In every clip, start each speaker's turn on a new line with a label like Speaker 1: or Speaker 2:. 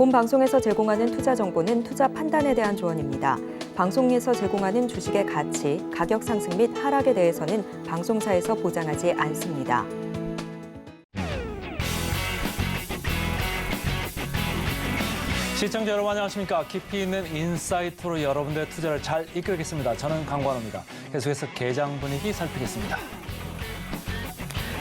Speaker 1: 본 방송에서 제공하는 투자 정보는 투자 판단에 대한 조언입니다. 방송에서 제공하는 주식의 가치, 가격 상승 및 하락에 대해서는 방송사에서 보장하지 않습니다.
Speaker 2: 시청자 여러분 안녕하십니까. 깊이 있는 인사이트로 여러분들의 투자를 잘 이끌겠습니다. 저는 강관호입니다. 계속해서 개장 분위기 살피겠습니다.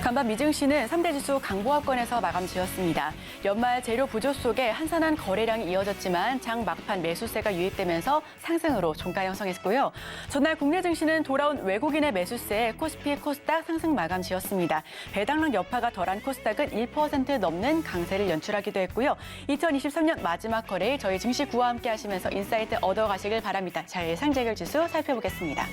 Speaker 3: 간밤 미증시는 3대 지수 강보합권에서 마감 지었습니다. 연말 재료 부족 속에 한산한 거래량이 이어졌지만 장 막판 매수세가 유입되면서 상승으로 종가 형성했고요. 전날 국내 증시는 돌아온 외국인의 매수세에 코스피, 코스닥 상승 마감 지었습니다. 배당락 여파가 덜한 코스닥은 1% 넘는 강세를 연출하기도 했고요. 2023년 마지막 거래일 저희 증시 구와 함께 하시면서 인사이트 얻어가시길 바랍니다. 자, 예상 재결 지수 살펴보겠습니다.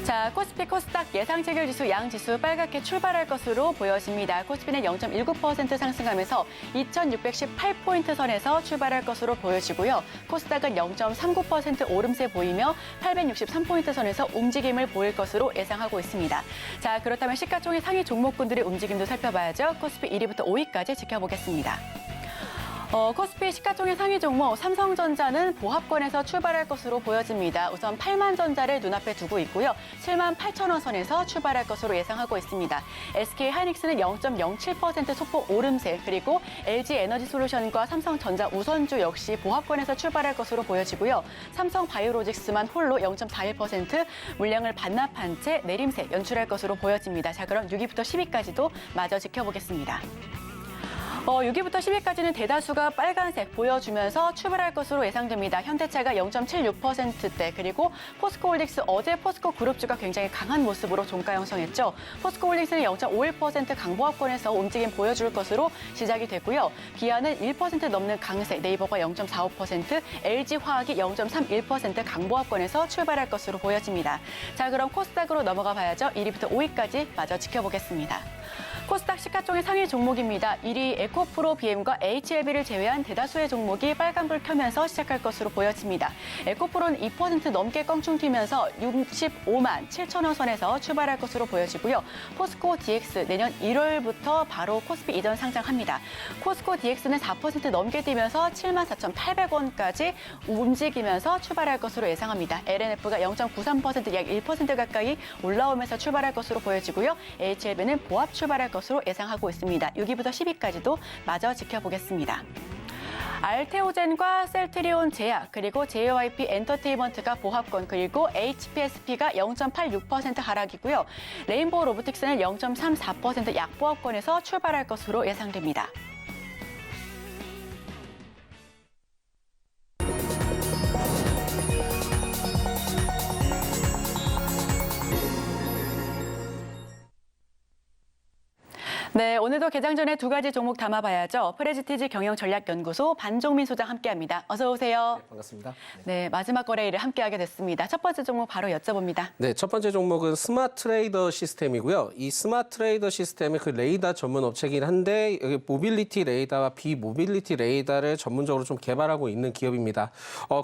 Speaker 3: 자, 코스피, 코스닥 예상 재결 지수 양 지수 빨갛게 출발할 것으로 보여집니다. 코스피는 0.19% 상승하면서 2,618포인트 선에서 출발할 것으로 보여지고요. 코스닥은 0.39% 오름세 보이며 863포인트 선에서 움직임을 보일 것으로 예상하고 있습니다. 자, 그렇다면 시가총액 상위 종목군들의 움직임도 살펴봐야죠. 코스피 1위부터 5위까지 지켜보겠습니다. 코스피 시가총액 상위 종목 삼성전자는 보합권에서 출발할 것으로 보여집니다. 우선 8만 전자를 눈앞에 두고 있고요. 7만 8천 원 선에서 출발할 것으로 예상하고 있습니다. SK하이닉스는 0.07% 소폭 오름세, 그리고 LG에너지솔루션과 삼성전자 우선주 역시 보합권에서 출발할 것으로 보여지고요. 삼성바이오로직스만 홀로 0.41% 물량을 반납한 채 내림세 연출할 것으로 보여집니다. 자, 그럼 6위부터 10위까지도 마저 지켜보겠습니다. 6위부터 10위까지는 대다수가 빨간색 보여주면서 출발할 것으로 예상됩니다. 현대차가 0.76%대, 그리고 포스코홀딩스 어제 포스코 그룹주가 굉장히 강한 모습으로 종가 형성했죠. 포스코홀딩스는 0.51% 강보합권에서 움직임 보여줄 것으로 시작이 됐고요. 기아는 1% 넘는 강세, 네이버가 0.45%, LG화학이 0.31% 강보합권에서 출발할 것으로 보여집니다. 자, 그럼 코스닥으로 넘어가 봐야죠. 1위부터 5위까지 마저 지켜보겠습니다. 코스닥 시가총액 상위 종목입니다. 1위 에코프로 BM과 HLB를 제외한 대다수의 종목이 빨간불 켜면서 시작할 것으로 보여집니다. 에코프로는 2% 넘게 껑충 튀면서 65만 7천 원 선에서 출발할 것으로 보여지고요. 포스코 DX 내년 1월부터 바로 코스피 이전 상장합니다. 코스코 DX는 4% 넘게 뛰면서 7만 4,800원까지 움직이면서 출발할 것으로 예상합니다. LNF가 0.93% 약 1% 가까이 올라오면서 출발할 것으로 보여지고요. HLB는 보합 출발할 것으로 예상하고 있습니다. 6위부터 10위까지도 마저 지켜보겠습니다. 알테오젠과 셀트리온 제약, 그리고 JYP 엔터테인먼트가 보합권, 그리고 HPSP가 0.86% 하락이고요. 레인보우 로보틱스는 0.34% 약보합권에서 출발할 것으로 예상됩니다. 네, 오늘도 개장 전에 두 가지 종목 담아봐야죠. 프레지티지 경영전략연구소 반종민 소장 함께합니다. 어서 오세요.
Speaker 4: 네, 반갑습니다.
Speaker 3: 네, 마지막 거래일을 함께하게 됐습니다. 첫 번째 종목 바로 여쭤봅니다.
Speaker 4: 네, 첫 번째 종목은 스마트 트레이더 시스템이고요. 이 스마트 트레이더 시스템은 그 레이더 전문 업체이긴 한데 여기 모빌리티 레이더와 비모빌리티 레이더를 전문적으로 좀 개발하고 있는 기업입니다.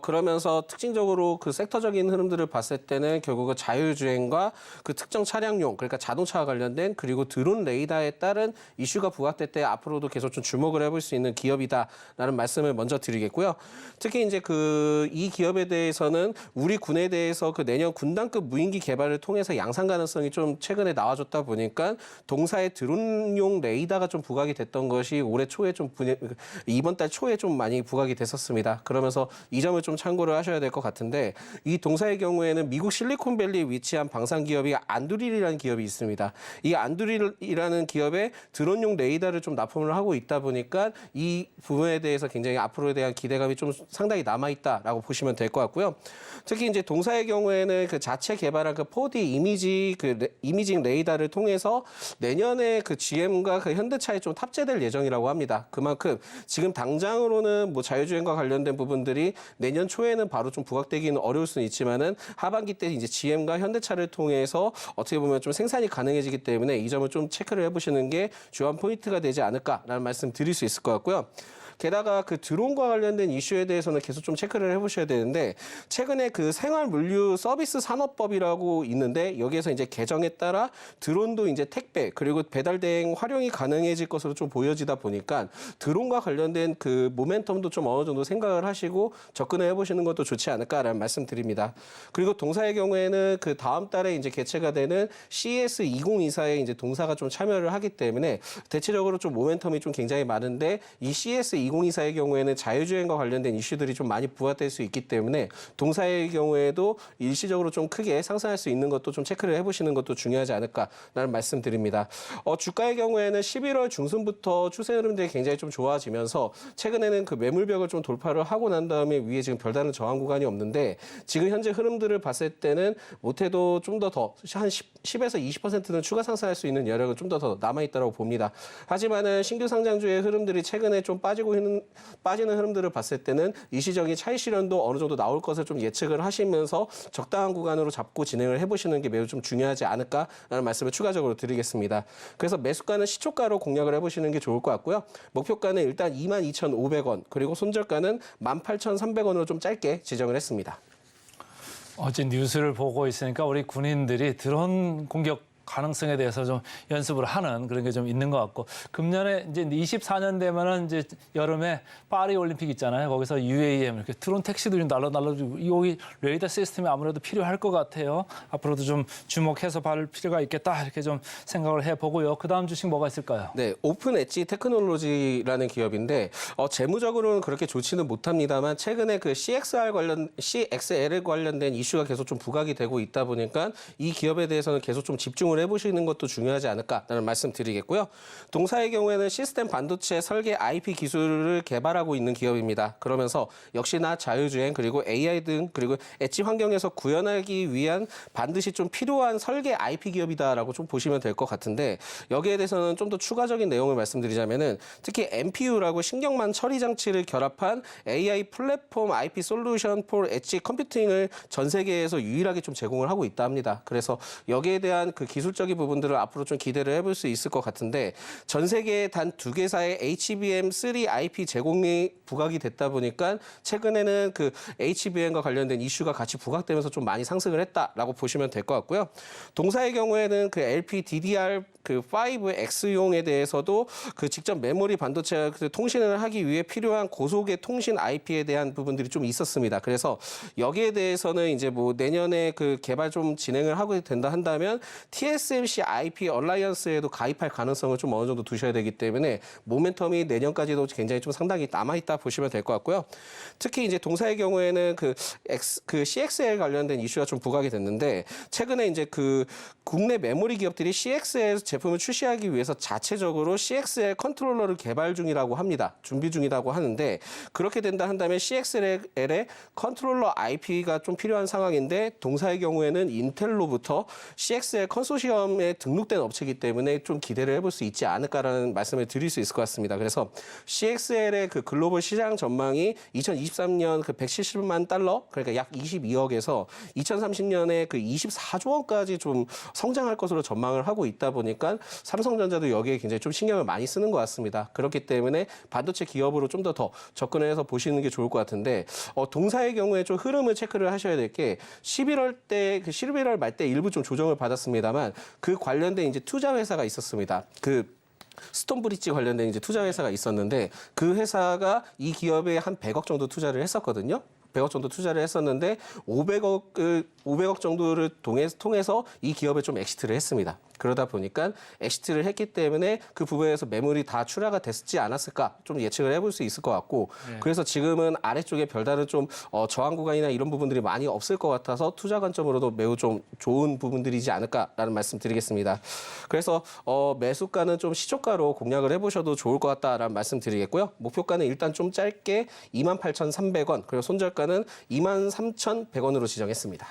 Speaker 4: 그러면서 특징적으로 그 섹터적인 흐름들을 봤을 때는 결국은 자율주행과 그 특정 차량용, 그러니까 자동차와 관련된, 그리고 드론 레이더에 따른 이슈가 부각될 때 앞으로도 계속 좀 주목을 해볼 수 있는 기업이다라는 말씀을 먼저 드리겠고요. 특히 이제 이 기업에 대해서는 우리 군에 대해서 그 내년 군단급 무인기 개발을 통해서 양산 가능성이 좀 최근에 나와줬다 보니까 동사의 드론용 레이더가 좀 부각이 됐던 것이 올해 초에 이번 달 초에 좀 많이 부각이 됐었습니다. 그러면서 이 점을 좀 참고를 하셔야 될 것 같은데, 이 동사의 경우에는 미국 실리콘밸리에 위치한 방산 기업이 안두릴이라는 기업이 있습니다. 이 안두릴이라는 기업에 드론용 레이더를 좀 납품을 하고 있다 보니까 이 부분에 대해서 굉장히 앞으로에 대한 기대감이 좀 상당히 남아있다라고 보시면 될 것 같고요. 특히 이제 동사의 경우에는 그 자체 개발한 그 4D 이미징 레이더를 통해서 내년에 그 GM과 그 현대차에 좀 탑재될 예정이라고 합니다. 그만큼 지금 당장으로는 뭐 자율주행과 관련된 부분들이 내년 초에는 바로 좀 부각되기는 어려울 수는 있지만은 하반기 때 이제 GM과 현대차를 통해서 어떻게 보면 좀 생산이 가능해지기 때문에 이 점을 좀 체크를 해보시는 게 주요한 포인트가 되지 않을까라는 말씀 드릴 수 있을 것 같고요. 게다가 그 드론과 관련된 이슈에 대해서는 계속 좀 체크를 해보셔야 되는데 최근에 그 생활물류 서비스 산업법이라고 있는데 여기에서 이제 개정에 따라 드론도 이제 택배 그리고 배달 대행 활용이 가능해질 것으로 좀 보여지다 보니까 드론과 관련된 그 모멘텀도 좀 어느 정도 생각을 하시고 접근을 해보시는 것도 좋지 않을까라는 말씀드립니다. 그리고 동사의 경우에는 그 다음 달에 이제 개최가 되는 CES 2024에 이제 동사가 좀 참여를 하기 때문에 대체적으로 좀 모멘텀이 좀 굉장히 많은데 이 CES 2024의 경우에는 자율주행과 관련된 이슈들이 좀 많이 부각될 수 있기 때문에 동사의 경우에도 일시적으로 좀 크게 상승할 수 있는 것도 좀 체크를 해보시는 것도 중요하지 않을까라는 말씀드립니다. 주가의 경우에는 11월 중순부터 추세 흐름들이 굉장히 좀 좋아지면서 최근에는 그 매물벽을 좀 돌파를 하고 난 다음에 위에 지금 별다른 저항 구간이 없는데 지금 현재 흐름들을 봤을 때는 못해도 좀 더 한 10에서 20%는 추가 상승할 수 있는 여력은 좀 더 남아있다고 봅니다. 하지만은 신규 상장주의 흐름들이 최근에 좀 빠지는 흐름들을 봤을 때는 일시적인 차익 실현도 어느 정도 나올 것을 좀 예측을 하시면서 적당한 구간으로 잡고 진행을 해보시는 게 매우 좀 중요하지 않을까라는 말씀을 추가적으로 드리겠습니다. 그래서 매수가는 시초가로 공략을 해보시는 게 좋을 것 같고요. 목표가는 일단 22,500원 그리고 손절가는 18,300원으로 좀 짧게 지정을 했습니다.
Speaker 2: 어제 뉴스를 보고 있으니까 우리 군인들이 드론 공격 가능성에 대해서 좀 연습을 하는 그런 게 좀 있는 것 같고 금년에 이제 24년 되면은 이제 여름에 파리 올림픽 있잖아요. 거기서 UAM 이렇게 드론 택시도 좀 날라주고 여기 레이더 시스템이 아무래도 필요할 것 같아요. 앞으로도 좀 주목해서 볼 필요가 있겠다 이렇게 좀 생각을 해보고요. 그 다음 주식 뭐가 있을까요?
Speaker 4: 네, 오픈 엣지 테크놀로지라는 기업인데 재무적으로는 그렇게 좋지는 못합니다만 최근에 그 CXL 관련된 이슈가 계속 좀 부각이 되고 있다 보니까 이 기업에 대해서는 계속 좀 집중을 해보시는 것도 중요하지 않을까라는 말씀드리겠고요. 동사의 경우에는 시스템 반도체 설계 IP 기술을 개발하고 있는 기업입니다. 그러면서 역시나 자율주행 그리고 AI 등 그리고 엣지 환경에서 구현하기 위한 반드시 좀 필요한 설계 IP 기업이다라고 좀 보시면 될 것 같은데 여기에 대해서는 좀 더 추가적인 내용을 말씀드리자면은 특히 NPU라고 신경망 처리 장치를 결합한 AI 플랫폼 IP 솔루션 for 엣지 컴퓨팅을 전 세계에서 유일하게 좀 제공을 하고 있다 합니다. 그래서 여기에 대한 그 기술적인 부분들을 앞으로 좀 기대를 해볼 수 있을 것 같은데 전 세계에 단 2개사의 HBM3 IP 제공이 부각이 됐다 보니까 최근에는 그 HBM과 관련된 이슈가 같이 부각되면서 좀 많이 상승을 했다라고 보시면 될 것 같고요. 동사의 경우에는 그 LPDDR 그 5X용에 대해서도 그 직접 메모리 반도체 통신을 하기 위해 필요한 고속의 통신 IP에 대한 부분들이 좀 있었습니다. 그래서 여기에 대해서는 이제 뭐 내년에 그 개발 좀 진행을 하게 된다 한다면 TSMC IP 얼라이언스에도 가입할 가능성을 좀 어느 정도 두셔야 되기 때문에 모멘텀이 내년까지도 굉장히 좀 상당히 남아있다 보시면 될 것 같고요. 특히 이제 동사의 경우에는 그 CXL 관련된 이슈가 좀 부각이 됐는데 최근에 이제 그 국내 메모리 기업들이 CXL 제품을 출시하기 위해서 자체적으로 CXL 컨트롤러를 개발 중이라고 합니다. 준비 중이라고 하는데 그렇게 된다 한다면 CXL의 컨트롤러 IP가 좀 필요한 상황인데 동사의 경우에는 인텔로부터 CXL 컨소시엄에 등록된 업체이기 때문에 좀 기대를 해볼 수 있지 않을까라는 말씀을 드릴 수 있을 것 같습니다. 그래서 CXL의 그 글로벌 시장 전망이 2023년 그 170만 달러 그러니까 약 22억에서 2030년에 그 24조 원까지 좀 성장할 것으로 전망을 하고 있다 보니까 삼성전자도 여기에 굉장히 좀 신경을 많이 쓰는 것 같습니다. 그렇기 때문에 반도체 기업으로 좀 더 접근을 해서 보시는 게 좋을 것 같은데 동사의 경우에 좀 흐름을 체크를 하셔야 될 게 11월 말 때 일부 좀 조정을 받았습니다만 그 관련된 이제 투자 회사가 있었습니다. 그 스톤브리지 관련된 이제 투자 회사가 있었는데 그 회사가 이 기업에 한 100억 정도 투자를 했었거든요. 100억 정도 투자를 했었는데 500억 정도를 통해서 이 기업에 좀 엑시트를 했습니다. 그러다 보니까 엑시트를 했기 때문에 그 부분에서 매물이 다 출하가 됐지 않았을까 좀 예측을 해볼 수 있을 것 같고 그래서 지금은 아래쪽에 별다른 좀 저항 구간이나 이런 부분들이 많이 없을 것 같아서 투자 관점으로도 매우 좀 좋은 부분들이지 않을까라는 말씀 드리겠습니다. 그래서 매수가는 좀 시초가로 공략을 해보셔도 좋을 것 같다라는 말씀 드리겠고요. 목표가는 일단 좀 짧게 28,300원 그리고 손절가는 23,100원으로 지정했습니다.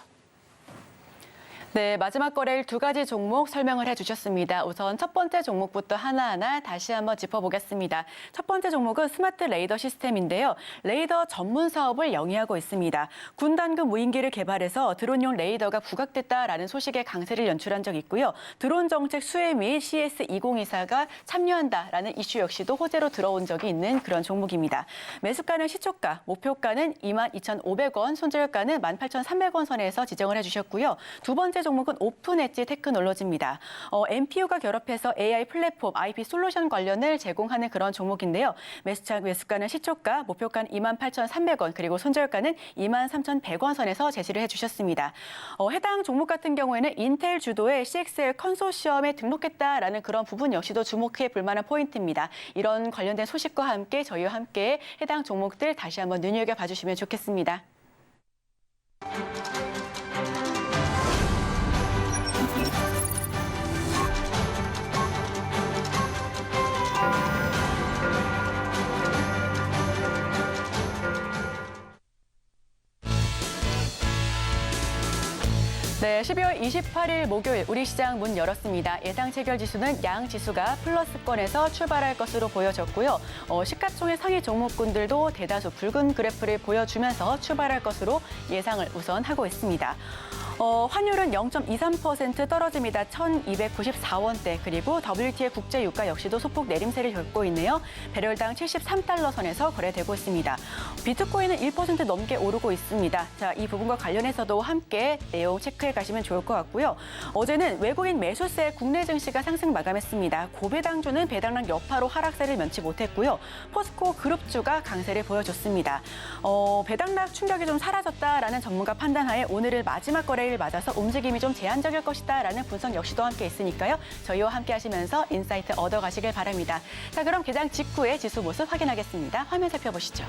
Speaker 3: 네, 마지막 거래일 두 가지 종목 설명을 해주셨습니다. 우선 첫 번째 종목부터 하나하나 다시 한번 짚어보겠습니다. 첫 번째 종목은 스마트 레이더 시스템인데요. 레이더 전문 사업을 영위하고 있습니다. 군 단급 무인기를 개발해서 드론용 레이더가 부각됐다라는 소식에 강세를 연출한 적이 있고요. 드론 정책 수혜 및 CS2024가 참여한다라는 이슈 역시도 호재로 들어온 적이 있는 그런 종목입니다. 매수가는 시초가, 목표가는 22,500원, 손절가는 18,300원 선에서 지정을 해주셨고요. 두 번째 종목은 오픈 엣지 테크놀로지입니다. MPU가 결합해서 AI 플랫폼, IP 솔루션 관련을 제공하는 그런 종목인데요. 매수가는 시초가, 목표가는 28,300원, 그리고 손절가는 23,100원 선에서 제시를 해주셨습니다. 해당 종목 같은 경우에는 인텔 주도의 CXL 컨소시엄에 등록했다라는 그런 부분 역시도 주목해 볼 만한 포인트입니다. 이런 관련된 소식과 함께 저희와 함께 해당 종목들 다시 한번 눈여겨봐 주시면 좋겠습니다. 네, 12월 28일 목요일 우리 시장 문 열었습니다. 예상 체결 지수는 양 지수가 플러스권에서 출발할 것으로 보여졌고요. 시가총액 상위 종목군들도 대다수 붉은 그래프를 보여주면서 출발할 것으로 예상을 우선 하고 있습니다. 환율은 0.23% 떨어집니다. 1,294원대. 그리고 WTI 국제 유가 역시도 소폭 내림세를 겪고 있네요. 배럴당 73달러 선에서 거래되고 있습니다. 비트코인은 1% 넘게 오르고 있습니다. 자, 이 부분과 관련해서도 함께 내용 체크해 가시면 좋을 것 같고요. 어제는 외국인 매수세 국내 증시가 상승 마감했습니다. 고배당주는 배당락 여파로 하락세를 면치 못했고요. 포스코 그룹주가 강세를 보여줬습니다. 배당락 충격이 좀 사라졌다라는 전문가 판단하에 오늘은 마지막 거래일 맞아서 움직임이 좀 제한적일 것이다라는 분석 역시도 함께 있으니까요. 저희와 함께 하시면서 인사이트 얻어가시길 바랍니다. 자, 그럼 개장 직후의 지수 모습 확인하겠습니다. 화면 살펴보시죠.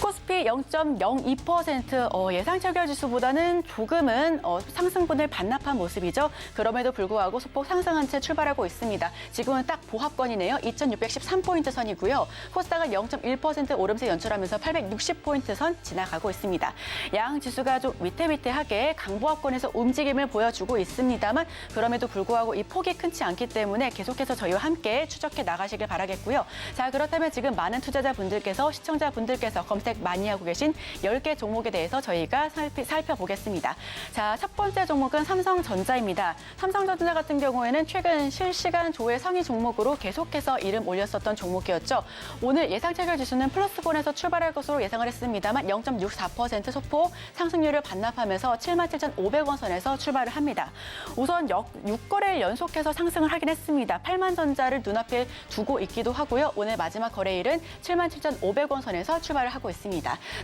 Speaker 3: 코스피 0.02% 예상 체결 지수보다는 조금은 상승분을 반납한 모습이죠. 그럼에도 불구하고 소폭 상승한 채 출발하고 있습니다. 지금은 딱 보합권이네요. 2,613포인트 선이고요. 코스닥은 0.1% 오름세 연출하면서 860포인트 선 지나가고 있습니다. 양 지수가 좀 위태위태하게 강보합권에서 움직임을 보여주고 있습니다만 그럼에도 불구하고 이 폭이 크지 않기 때문에 계속해서 저희와 함께 추적해 나가시길 바라겠고요. 자, 그렇다면 지금 많은 투자자분들께서 시청자분들께서 검색 많이 하고 계신 10개 종목에 대해서 저희가 살펴보겠습니다. 자, 첫 번째 종목은 삼성전자입니다. 삼성전자 같은 경우에는 최근 실시간 조회 상위 종목으로 계속해서 이름 올렸었던 종목이었죠. 오늘 예상 체결 지수는 플러스권에서 출발할 것으로 예상을 했습니다만 0.64% 소폭 상승률을 반납하면서 77,500원 선에서 출발을 합니다. 우선 6거래일 연속해서 상승을 하긴 했습니다. 8만전자를 눈앞에 두고 있기도 하고요. 오늘 마지막 거래일은 77,500원 선에서 출발을 하고 있습니다.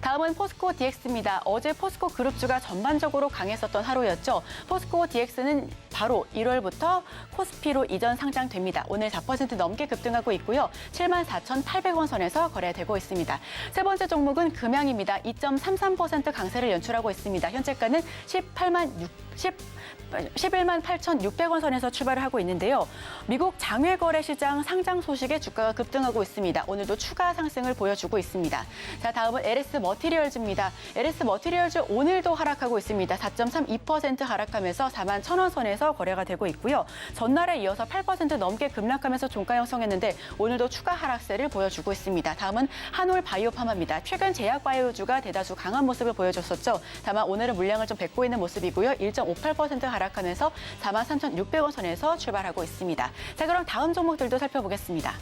Speaker 3: 다음은 포스코 DX입니다. 어제 포스코 그룹주가 전반적으로 강했었던 하루였죠. 포스코 DX는 바로 1월부터 코스피로 이전 상장됩니다. 오늘 4% 넘게 급등하고 있고요. 74,800원 선에서 거래되고 있습니다. 세 번째 종목은 금양입니다. 2.33% 강세를 연출하고 있습니다. 현재가는 11만 8,600원 선에서 출발을 하고 있는데요. 미국 장외 거래 시장 상장 소식에 주가가 급등하고 있습니다. 오늘도 추가 상승을 보여주고 있습니다. 자, 다음은 LS 머티리얼즈입니다. LS 머티리얼즈 오늘도 하락하고 있습니다. 4.32% 하락하면서 41,000원 선에서 거래가 되고 있고요. 전날에 이어서 8% 넘게 급락하면서 종가 형성했는데 오늘도 추가 하락세를 보여주고 있습니다. 다음은 한올 바이오파마입니다. 최근 제약 바이오주가 대다수 강한 모습을 보여줬었죠. 다만 오늘은 물량을 좀 뱉고 있는 모습이고요. 1.58% 하락하면서 43,600원 선에서 출발하고 있습니다. 자, 그럼 다음 종목들도 살펴보겠습니다.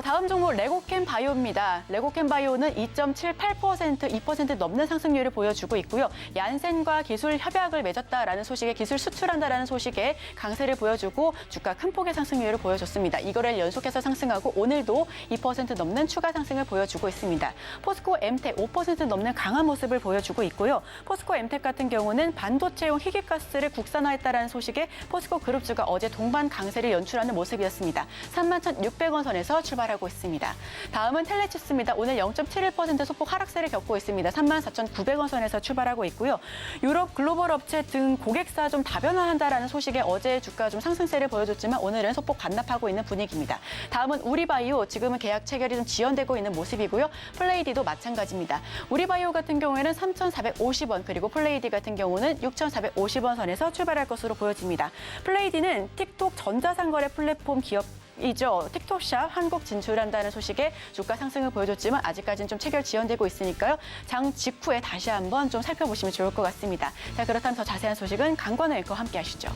Speaker 3: 다음 종목 레고캠 바이오입니다. 레고캠 바이오는 2.78%, 2% 넘는 상승률을 보여주고 있고요. 얀센과 기술 협약을 맺었다라는 소식에 기술 수출한다라는 소식에 강세를 보여주고 주가 큰 폭의 상승률을 보여줬습니다. 이거를 연속해서 상승하고 오늘도 2% 넘는 추가 상승을 보여주고 있습니다. 포스코 엠텍 5% 넘는 강한 모습을 보여주고 있고요. 포스코 엠텍 같은 경우는 반도체용 희귀가스를 국산화했다라는 소식에 포스코 그룹주가 어제 동반 강세를 연출하는 모습이었습니다. 31,600원 선에서 출발하고 있습니다. 다음은 텔레치스입니다. 오늘 0.71% 소폭 하락세를 겪고 있습니다. 34,900원 선에서 출발하고 있고요. 유럽 글로벌 업체 등 고객사 좀 다변화한다라는 소식에 어제 주가 좀 상승세를 보여줬지만 오늘은 소폭 반납하고 있는 분위기입니다. 다음은 우리바이오, 지금은 계약 체결이 좀 지연되고 있는 모습이고요. 플레이디도 마찬가지입니다. 우리바이오 같은 경우에는 3,450원, 그리고 플레이디 같은 경우는 6,450원 선에서 출발할 것으로 보여집니다. 플레이디는 틱톡 전자상거래 플랫폼 기업이죠. 틱톡샵 한국 진출한다는 소식에 주가 상승을 보여줬지만 아직까지는 좀 체결 지연되고 있으니까요. 장 직후에 다시 한번 좀 살펴보시면 좋을 것 같습니다. 자, 그렇다면 더 자세한 소식은 강권우 앵커와 함께 하시죠.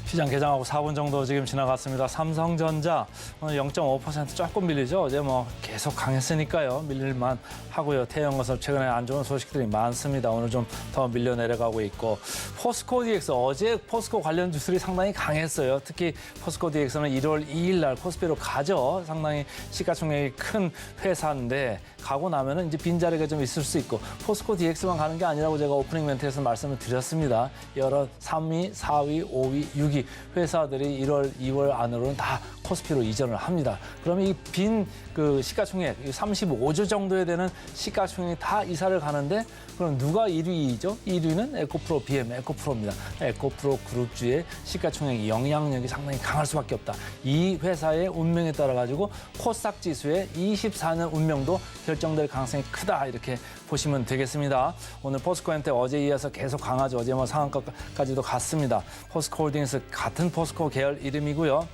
Speaker 2: 시장 개장하고 4분 정도 지금 지나갔습니다. 삼성전자 오늘 0.5% 조금 밀리죠. 어제 뭐 계속 강했으니까요. 밀릴만 하고요. 태영건설 최근에 안 좋은 소식들이 많습니다. 오늘 좀 더 밀려 내려가고 있고 포스코 DX 어제 포스코 관련 주들이 상당히 강했어요. 특히 포스코 DX는 1월 2일 날 코스피로 가죠. 상당히 시가총액이 큰 회사인데 가고 나면은 이제 빈자리가 좀 있을 수 있고 포스코 DX만 가는 게 아니라고 제가 오프닝 멘트에서 말씀을 드렸습니다. 여러 3위, 4위, 5위, 6위 회사들이 1월, 2월 안으로는 다 코스피로 이전을 합니다. 그러면 이 빈 그 시가총액 35조 정도에 되는 시가총액이 다 이사를 가는데 그럼 누가 1위이죠? 1위는 에코프로 BM, 에코프로입니다. 에코프로 그룹주의 시가총액 영향력이 상당히 강할 수밖에 없다. 이 회사의 운명에 따라 가지고 코스닥 지수의 24년 운명도 결정될 가능성이 크다 이렇게 보시면 되겠습니다. 오늘 포스코한테 어제 이어서 계속 강하죠. 어제 뭐 상한가까지도 갔습니다. 포스코홀딩스 같은 포스코 계열 이름이고요.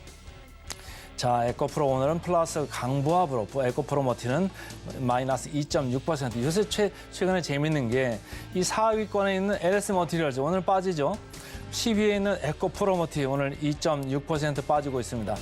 Speaker 2: 자, 에코프로 오늘은 플러스 강보합으로 에코프로 머티는 마이너스 2.6%. 요새 최근에 재밌는 게 이 4위권에 있는 LS 머티리얼즈 오늘 빠지죠. 10위에 있는 에코프로 머티 오늘 2.6% 빠지고 있습니다.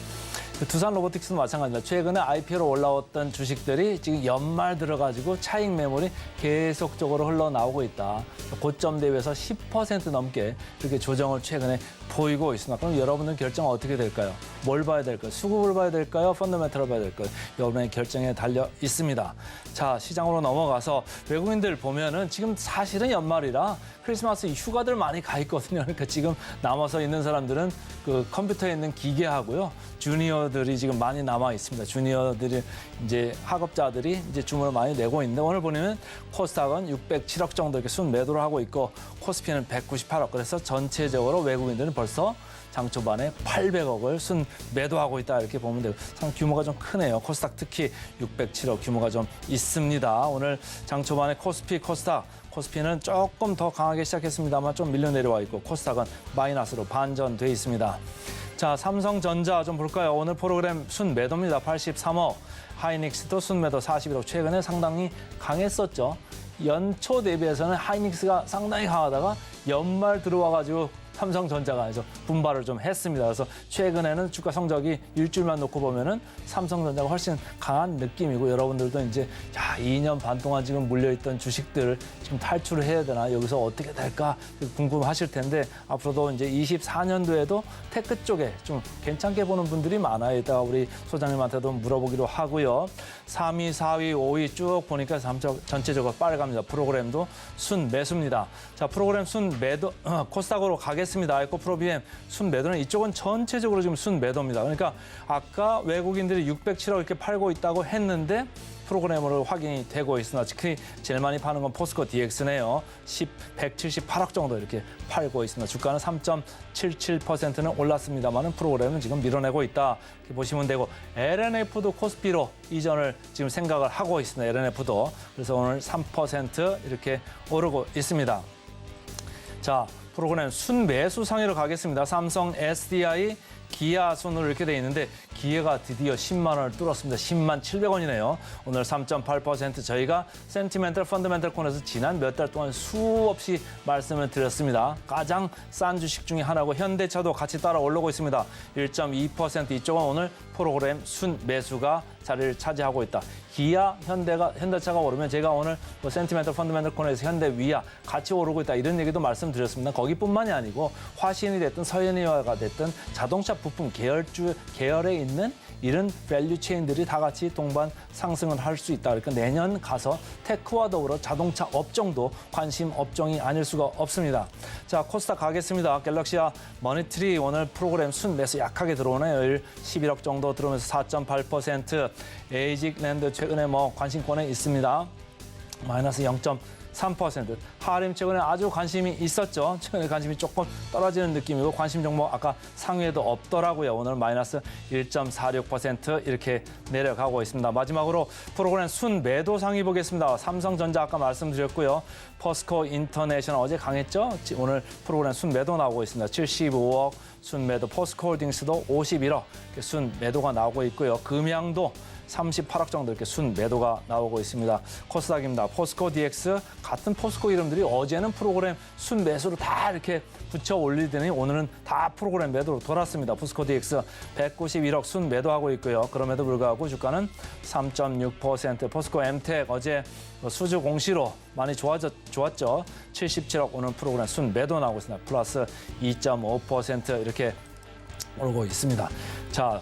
Speaker 2: 두산 로보틱스도 마찬가지입니다. 최근에 IPO로 올라왔던 주식들이 지금 연말 들어가지고 차익 매물이 계속적으로 흘러나오고 있다. 고점 대비해서 10% 넘게 이렇게 조정을 최근에 보이고 있습니다. 그럼 여러분들 결정은 어떻게 될까요? 뭘 봐야 될까요? 수급을 봐야 될까요? 펀더멘털을 봐야 될까요? 여러분의 결정에 달려 있습니다. 자, 시장으로 넘어가서 외국인들 보면은 지금 사실은 연말이라 크리스마스 휴가들 많이 가 있거든요. 그러니까 지금 남아서 있는 사람들은 그 컴퓨터에 있는 기계하고요. 주니어들이 지금 많이 남아 있습니다. 주니어들이 이제 학업자들이 이제 주문을 많이 내고 있는데 오늘 보면 코스닥은 607억 정도 이렇게 순 매도를 하고 있고 코스피는 198억. 그래서 전체적으로 외국인들은 벌써 장 초반에 800억을 순 매도하고 있다 이렇게 보면 되고 상당히 규모가 좀 크네요. 코스닥 특히 607억 규모가 좀 있습니다. 오늘 장 초반에 코스피, 코스피는 조금 더 강하게 시작했습니다만 좀 밀려 내려와 있고 코스닥은 마이너스로 반전돼 있습니다. 자, 삼성전자 좀 볼까요? 오늘 프로그램 순 매도입니다. 83억. 하이닉스도 순 매도 41억. 최근에 상당히 강했었죠. 연초 대비해서는 하이닉스가 상당히 강하다가 연말 들어와가지고 삼성전자가 분발을 좀 했습니다. 그래서 최근에는 주가 성적이 일주일만 놓고 보면은 삼성전자가 훨씬 강한 느낌이고 여러분들도 이제 2년 반 동안 지금 물려있던 주식들 지금 탈출을 해야 되나 여기서 어떻게 될까 궁금하실 텐데 앞으로도 이제 24년도에도 테크 쪽에 좀 괜찮게 보는 분들이 많아요. 이따가 우리 소장님한테도 물어보기로 하고요. 3위, 4위, 5위 쭉 보니까 전체적으로 빨갑니다. 프로그램도 순 매수입니다. 자, 프로그램 순 매도 코스닥으로 가겠습니다. 에코프로 BM 순 매도는 이쪽은 전체적으로 지금 순 매도입니다. 그러니까 아까 외국인들이 607억 이렇게 팔고 있다고 했는데 프로그램으로 확인이 되고 있으나 특히 제일 많이 파는 건 포스코 DX네요. 178억 정도 이렇게 팔고 있습니다. 주가는 3.77%는 올랐습니다만 프로그램은 지금 밀어내고 있다. 이렇게 보시면 되고 LNF도 코스피로 이전을 지금 생각을 하고 있습니다. LNF도. 그래서 오늘 3% 이렇게 오르고 있습니다. 자, 프로그램 순매수 상위로 가겠습니다. 삼성, SDI, 기아 순으로 이렇게 돼 있는데 기아가 드디어 10만 원을 뚫었습니다. 10만 700원이네요. 오늘 3.8% 저희가 센티멘털 펀더멘털 코너에서 지난 몇 달 동안 수없이 말씀을 드렸습니다. 가장 싼 주식 중에 하나고 현대차도 같이 따라 올라오고 있습니다. 1.2% 이쪽은 오늘 프로그램 순매수가 자리를 차지하고 있다. 기아, 현대차가 오르면 제가 오늘 뭐 센티멘털 펀더멘털 코너에서 현대, 위아 같이 오르고 있다 이런 얘기도 말씀드렸습니다. 거기뿐만이 아니고 화신이 됐든 서현이화가 됐든 자동차 부품 계열에 있는 이런 밸류 체인들이 다 같이 동반 상승을 할 수 있다. 그러니까 내년 가서 테크와 더불어 자동차 업종도 관심 업종이 아닐 수가 없습니다. 자, 코스닥 가겠습니다. 갤럭시아 머니트리 오늘 프로그램 순매수 약하게 들어오네요. 11억 정도 들어오면서 4.8%. 에이직랜드 최근에 뭐 관심권에 있습니다. 마이너스 0.3%. 하림 최근에 아주 관심이 있었죠. 최근에 관심이 조금 떨어지는 느낌이고 관심 종목 아까 상위에도 없더라고요. 오늘 마이너스 1.46% 이렇게 내려가고 있습니다. 마지막으로 프로그램 순매도 상위 보겠습니다. 삼성전자 아까 말씀드렸고요. 포스코 인터내셔널 어제 강했죠. 오늘 프로그램 순매도 나오고 있습니다. 75억 순매도, 포스코홀딩스도 51억 순매도가 나오고 있고요. 금양도 38억 정도 이렇게 순매도가 나오고 있습니다. 코스닥입니다. 포스코 DX 같은 포스코 이름들이 어제는 프로그램 순매수로 다 이렇게 붙여 올리더니 오늘은 다 프로그램 매도로 돌았습니다. 포스코 DX 191억 순매도하고 있고요. 그럼에도 불구하고 주가는 3.6%. 포스코 MTEC 어제 수주 공시로 많이 좋았죠. 77억 오늘 프로그램 순매도 나오고 있습니다. 플러스 2.5% 이렇게 오르고 있습니다. 자,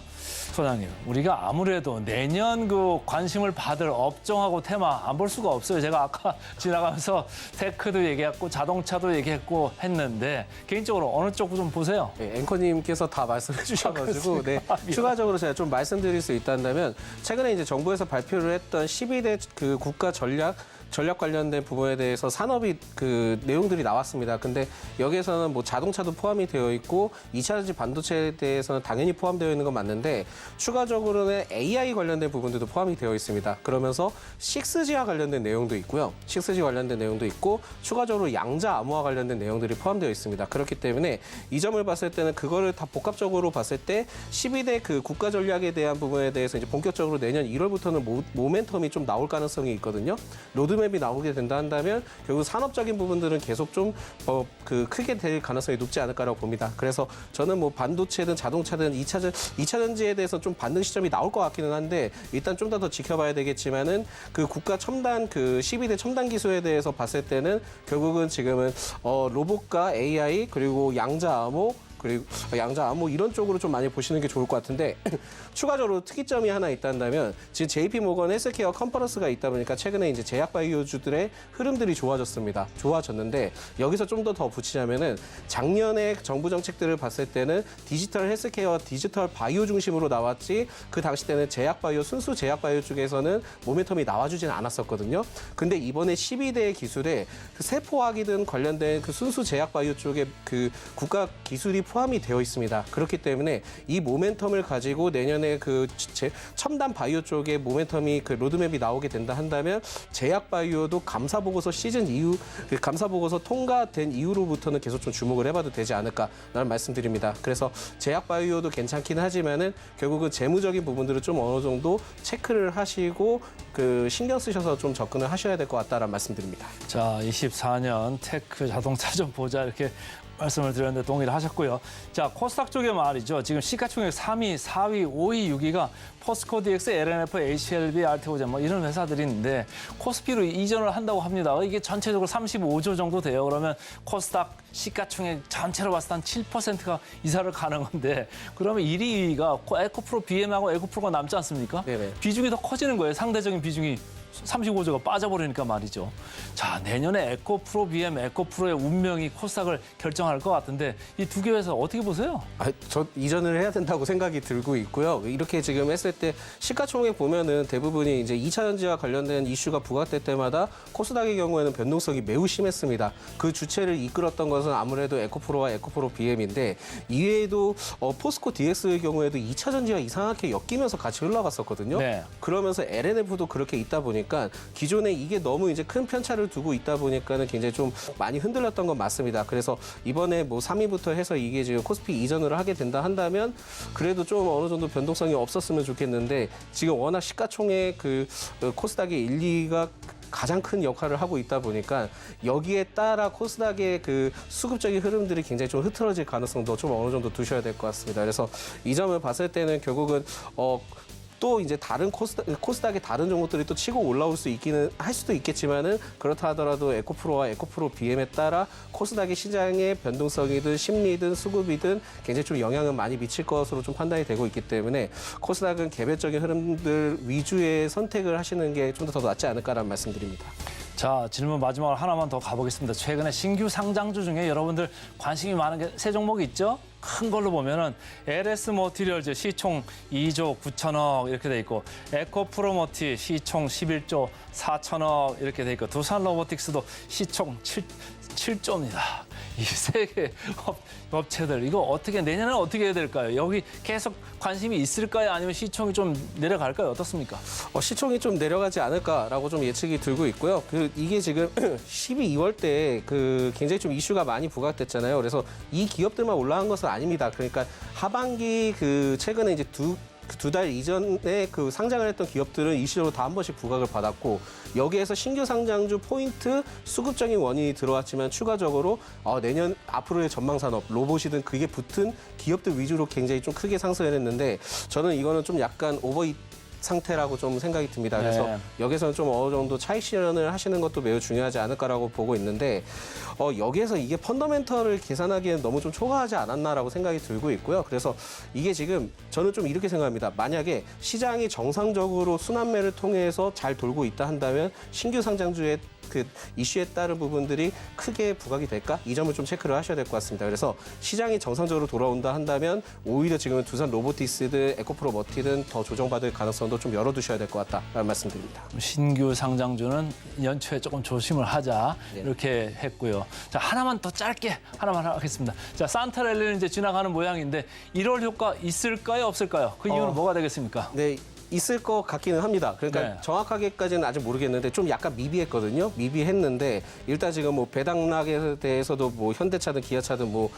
Speaker 2: 소장님, 우리가 아무래도 내년 그 관심을 받을 업종하고 테마 안 볼 수가 없어요. 제가 아까 지나가면서 테크도 얘기했고 자동차도 얘기했고 했는데 개인적으로 어느 쪽 좀 보세요.
Speaker 4: 네, 앵커님께서 다 말씀해 주셔가지고 네, 추가적으로 제가 좀 말씀드릴 수 있다면 최근에 이제 정부에서 발표를 했던 12대 그 국가 전략 관련된 부분에 대해서 산업이 그 내용들이 나왔습니다. 근데 여기에서는 뭐 자동차도 포함이 되어 있고 2차 전지 반도체에 대해서는 당연히 포함되어 있는 건 맞는데 추가적으로는 AI 관련된 부분들도 포함이 되어 있습니다. 그러면서 6G와 관련된 내용도 있고요. 6G 관련된 내용도 있고 추가적으로 양자 암호화 관련된 내용들이 포함되어 있습니다. 그렇기 때문에 이 점을 봤을 때는 그거를 다 복합적으로 봤을 때 12대 그 국가 전략에 대한 부분에 대해서 이제 본격적으로 내년 1월부터는 모멘텀이 좀 나올 가능성이 있거든요. 로드맵이 나오게 된다 한다면 결국 산업적인 부분들은 계속 좀 크게 될 가능성이 높지 않을까라고 봅니다. 그래서 저는 뭐 반도체든 자동차든 2차 전지에 대해서 좀 반등 시점이 나올 것 같기는 한데 일단 좀 더 지켜봐야 되겠지만은 그 국가 첨단 그 12대 첨단 기술에 대해서 봤을 때는 결국은 지금은 로봇과 AI 그리고 양자 암호 그리고 양자 암호 이런 쪽으로 좀 많이 보시는 게 좋을 것 같은데 추가적으로 특이점이 하나 있다면 지금 JP 모건 헬스케어 컨퍼런스가 있다 보니까 최근에 이제 제약 바이오주들의 흐름들이 좋아졌는데 여기서 좀 더 붙이자면은 작년에 정부 정책들을 봤을 때는 디지털 헬스케어, 디지털 바이오 중심으로 나왔지 그 당시 때는 제약 바이오, 순수 제약 바이오 쪽에서는 모멘텀이 나와주지는 않았었거든요. 근데 이번에 12대 기술에 그 세포학이든 관련된 그 순수 제약 바이오 쪽에 그 국가 기술이 포함이 되어 있습니다. 그렇기 때문에 이 모멘텀을 가지고 내년에 그 첨단 바이오 쪽에 모멘텀이 그 로드맵이 나오게 된다 한다면 제약 바이오도 감사 보고서 시즌 이후 그 감사 보고서 통과된 이후로부터는 계속 좀 주목을 해봐도 되지 않을까라는 말씀드립니다. 그래서 제약 바이오도 괜찮긴 하지만은 결국은 재무적인 부분들을 좀 어느 정도 체크를 하시고 그 신경 쓰셔서 좀 접근을 하셔야 될 것 같다라는 말씀드립니다.
Speaker 2: 자, 24년 테크 자동차 좀 보자 이렇게 말씀을 드렸는데 동의를 하셨고요. 자, 코스닥 쪽에 말이죠. 지금 시가총액 3위, 4위, 5위, 6위가 포스코 DX, LNF, HLB, 알테오젠 뭐 이런 회사들이 있는데 코스피로 이전을 한다고 합니다. 이게 전체적으로 35조 정도 돼요. 그러면 코스닥 시가총액 전체로 봤을 때 한 7%가 이사를 가는 건데 그러면 1위, 2위가 에코프로 BM하고 에코프로가 남지 않습니까?
Speaker 4: 네네.
Speaker 2: 비중이 더 커지는 거예요. 상대적인 비중이. 35조가 빠져버리니까 말이죠. 자, 내년에 에코프로, BM, 에코프로의 운명이 코스닥을 결정할 것 같은데 이 두 개 회사 어떻게 보세요?
Speaker 4: 저 이전을 해야 된다고 생각이 들고 있고요. 이렇게 지금 했을 때 시가총액 보면은 대부분이 이제 2차 전지와 관련된 이슈가 부각될 때마다 코스닥의 경우에는 변동성이 매우 심했습니다. 그 주체를 이끌었던 것은 아무래도 에코프로와 에코프로 BM인데 이외에도 포스코 DX의 경우에도 2차 전지와 이상하게 엮이면서 같이 흘러갔었거든요.
Speaker 2: 네.
Speaker 4: 그러면서 LNF도 그렇게 있다 보니까 기존에 이게 너무 이제 큰 편차를 두고 있다 보니까는 굉장히 좀 많이 흔들렸던 건 맞습니다. 그래서 이번에 뭐 3위부터 해서 이게 지금 코스피 이전을 하게 된다 한다면 그래도 좀 어느 정도 변동성이 없었으면 좋겠는데 지금 워낙 시가총액 그 코스닥의 1, 2위가 가장 큰 역할을 하고 있다 보니까 여기에 따라 코스닥의 그 수급적인 흐름들이 굉장히 좀 흐트러질 가능성도 좀 어느 정도 두셔야 될 것 같습니다. 그래서 이 점을 봤을 때는 결국은 또 이제 다른 코스닥의 다른 종목들이 또 치고 올라올 수 있기는 할 수도 있겠지만은 그렇다 하더라도 에코프로와 에코프로 BM에 따라 코스닥의 시장의 변동성이든 심리든 수급이든 굉장히 좀 영향은 많이 미칠 것으로 좀 판단이 되고 있기 때문에 코스닥은 개별적인 흐름들 위주의 선택을 하시는 게 좀 더 낫지 않을까라는 말씀드립니다.
Speaker 2: 자, 질문 마지막으로 하나만 더 가보겠습니다. 최근에 신규 상장주 중에 여러분들 관심이 많은 게 세 종목이 있죠? 큰 걸로 보면은 LS 머티리얼즈 시총 2조 9천억 이렇게 돼 있고 에코프로머티 시총 11조 4천억 이렇게 돼 있고 두산 로보틱스도 시총 7조입니다. 이 세 개 업체들 이거 어떻게 내년에 어떻게 해야 될까요? 여기 계속 관심이 있을까요? 아니면 시총이 좀 내려갈까요? 어떻습니까?
Speaker 4: 시총이 좀 내려가지 않을까라고 좀 예측이 들고 있고요. 이게 지금 12월 때 굉장히 좀 이슈가 많이 부각됐잖아요. 그래서 이 기업들만 올라간 것은 아닙니다. 그러니까 하반기 최근에 이제 두 달 이전에 상장을 했던 기업들은 일시적으로 다 한 번씩 부각을 받았고 여기에서 신규 상장주 포인트 수급적인 원인이 들어왔지만 추가적으로 내년 앞으로의 전망 산업 로봇이든 그게 붙은 기업들 위주로 굉장히 좀 크게 상승을 했는데 저는 이거는 좀 약간 오버잇 상태라고 좀 생각이 듭니다. 그래서
Speaker 2: 네.
Speaker 4: 여기서는 좀 어느 정도 차익 실현을 하시는 것도 매우 중요하지 않을까라고 보고 있는데 여기에서 이게 펀더멘털을 계산하기에는 너무 좀 초과하지 않았나라고 생각이 들고 있고요. 그래서 이게 지금 저는 좀 이렇게 생각합니다. 만약에 시장이 정상적으로 순환매를 통해서 잘 돌고 있다 한다면 신규 상장주의 이슈에 따른 부분들이 크게 부각이 될까? 이 점을 좀 체크를 하셔야 될 것 같습니다. 그래서 시장이 정상적으로 돌아온다 한다면 오히려 지금은 두산 로보틱스든 에코프로 머티든 더 조정받을 가능성도 좀 열어두셔야 될 것 같다라는 말씀드립니다.
Speaker 2: 신규 상장주는 연초에 조금 조심을 하자
Speaker 4: 네.
Speaker 2: 이렇게 했고요. 자, 하나만 더 짧게 하나만 하겠습니다. 자, 산타랠리는 이제 지나가는 모양인데 1월 효과 있을까요, 없을까요? 그 이유는 뭐가 되겠습니까?
Speaker 4: 네. 있을 것 같기는 합니다. 그러니까
Speaker 2: 네.
Speaker 4: 정확하게까지는 아직 모르겠는데 좀 약간 미비했거든요. 미비했는데 일단 지금 뭐 배당락에 대해서도 뭐 현대차든 기아차든 뭐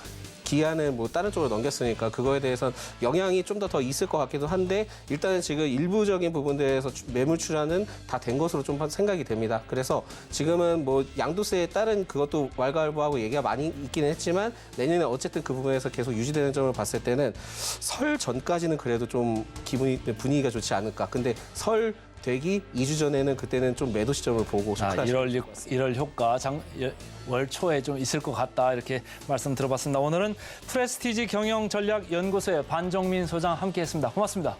Speaker 4: 기아는 뭐 다른 쪽으로 넘겼으니까 그거에 대해서는 영향이 좀 더 있을 것 같기도 한데 일단은 지금 일부적인 부분들에서 매물 출하는 다 된 것으로 좀 생각이 됩니다. 그래서 지금은 뭐 양도세에 따른 그것도 왈가왈부하고 얘기가 많이 있기는 했지만 내년에 어쨌든 그 부분에서 계속 유지되는 점을 봤을 때는 설 전까지는 그래도 좀 분위기가 좋지 않을까. 근데 설 되기 2주 전에는 그때는 좀 매도 시점을 보고 체크하시면 좋을 것 같습니다.
Speaker 2: 1월 효과 월 초에 좀 있을 것 같다 이렇게 말씀 들어봤습니다. 오늘은 프레스티지 경영전략연구소의 반정민 소장 함께했습니다. 고맙습니다.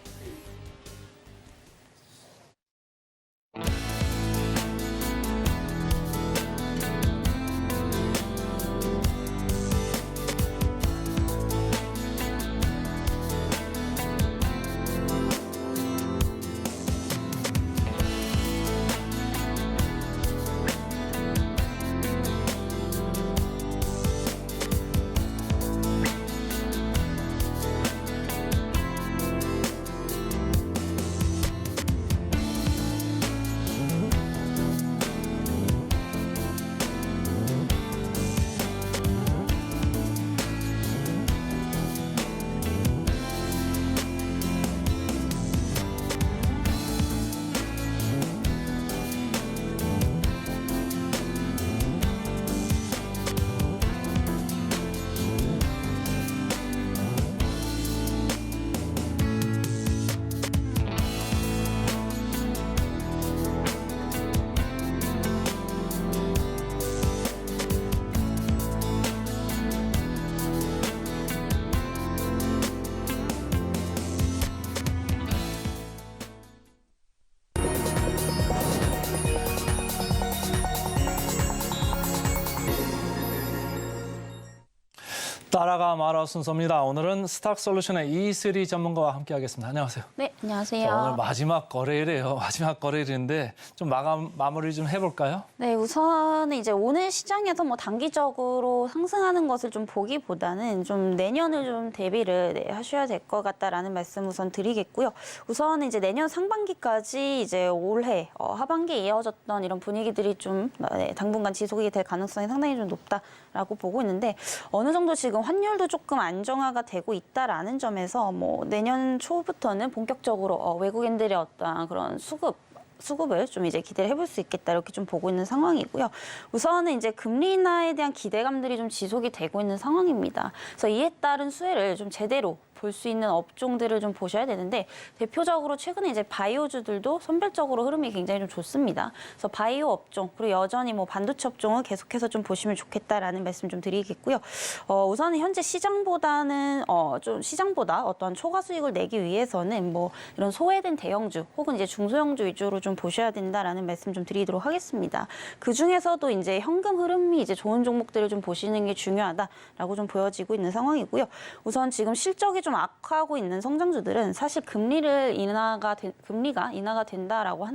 Speaker 2: 따라가 말아 순서입니다. 오늘은 스탁솔루션의 이슬이 전문가와 함께하겠습니다. 안녕하세요.
Speaker 5: 네, 안녕하세요.
Speaker 2: 자, 오늘 마지막 거래일이에요. 마지막 거래일인데 좀 마무리 좀 해볼까요?
Speaker 5: 네, 우선은 이제 오늘 시장에서 뭐 단기적으로 상승하는 것을 좀 보기보다는 좀 내년을 좀 대비를 하셔야 될 것 같다라는 말씀 우선 드리겠고요. 우선은 이제 내년 상반기까지 이제 올해 하반기에 이어졌던 이런 분위기들이 좀 당분간 지속이 될 가능성이 상당히 좀 높다라고 보고 있는데 어느 정도 지금 환율도 조금 안정화가 되고 있다라는 점에서 뭐 내년 초부터는 본격적으로 외국인들의 어떤 그런 수급 수급을 좀 이제 기대를 해볼 수 있겠다 이렇게 좀 보고 있는 상황이고요. 우선은 이제 금리 인하에 대한 기대감들이 좀 지속이 되고 있는 상황입니다. 그래서 이에 따른 수혜를 좀 제대로 볼 수 있는 업종들을 좀 보셔야 되는데 대표적으로 최근에 이제 바이오주들도 선별적으로 흐름이 굉장히 좀 좋습니다. 그래서 바이오 업종 그리고 여전히 뭐 반도체 업종은 계속해서 좀 보시면 좋겠다라는 말씀 좀 드리겠고요. 우선은 현재 시장보다는 좀 시장보다 어떤 초과 수익을 내기 위해서는 뭐 이런 소외된 대형주 혹은 이제 중소형주 위주로 좀 보셔야 된다라는 말씀 좀 드리도록 하겠습니다. 그 중에서도 이제 현금 흐름이 이제 좋은 종목들을 좀 보시는 게 중요하다라고 좀 보여지고 있는 상황이고요. 우선 지금 실적이 좀 악화하고 있는 성장주들은 사실 금리가 인하가 된다라고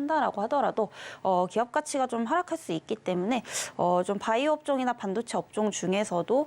Speaker 5: 하더라도 기업 가치가 좀 하락할 수 있기 때문에 좀 바이오 업종이나 반도체 업종 중에서도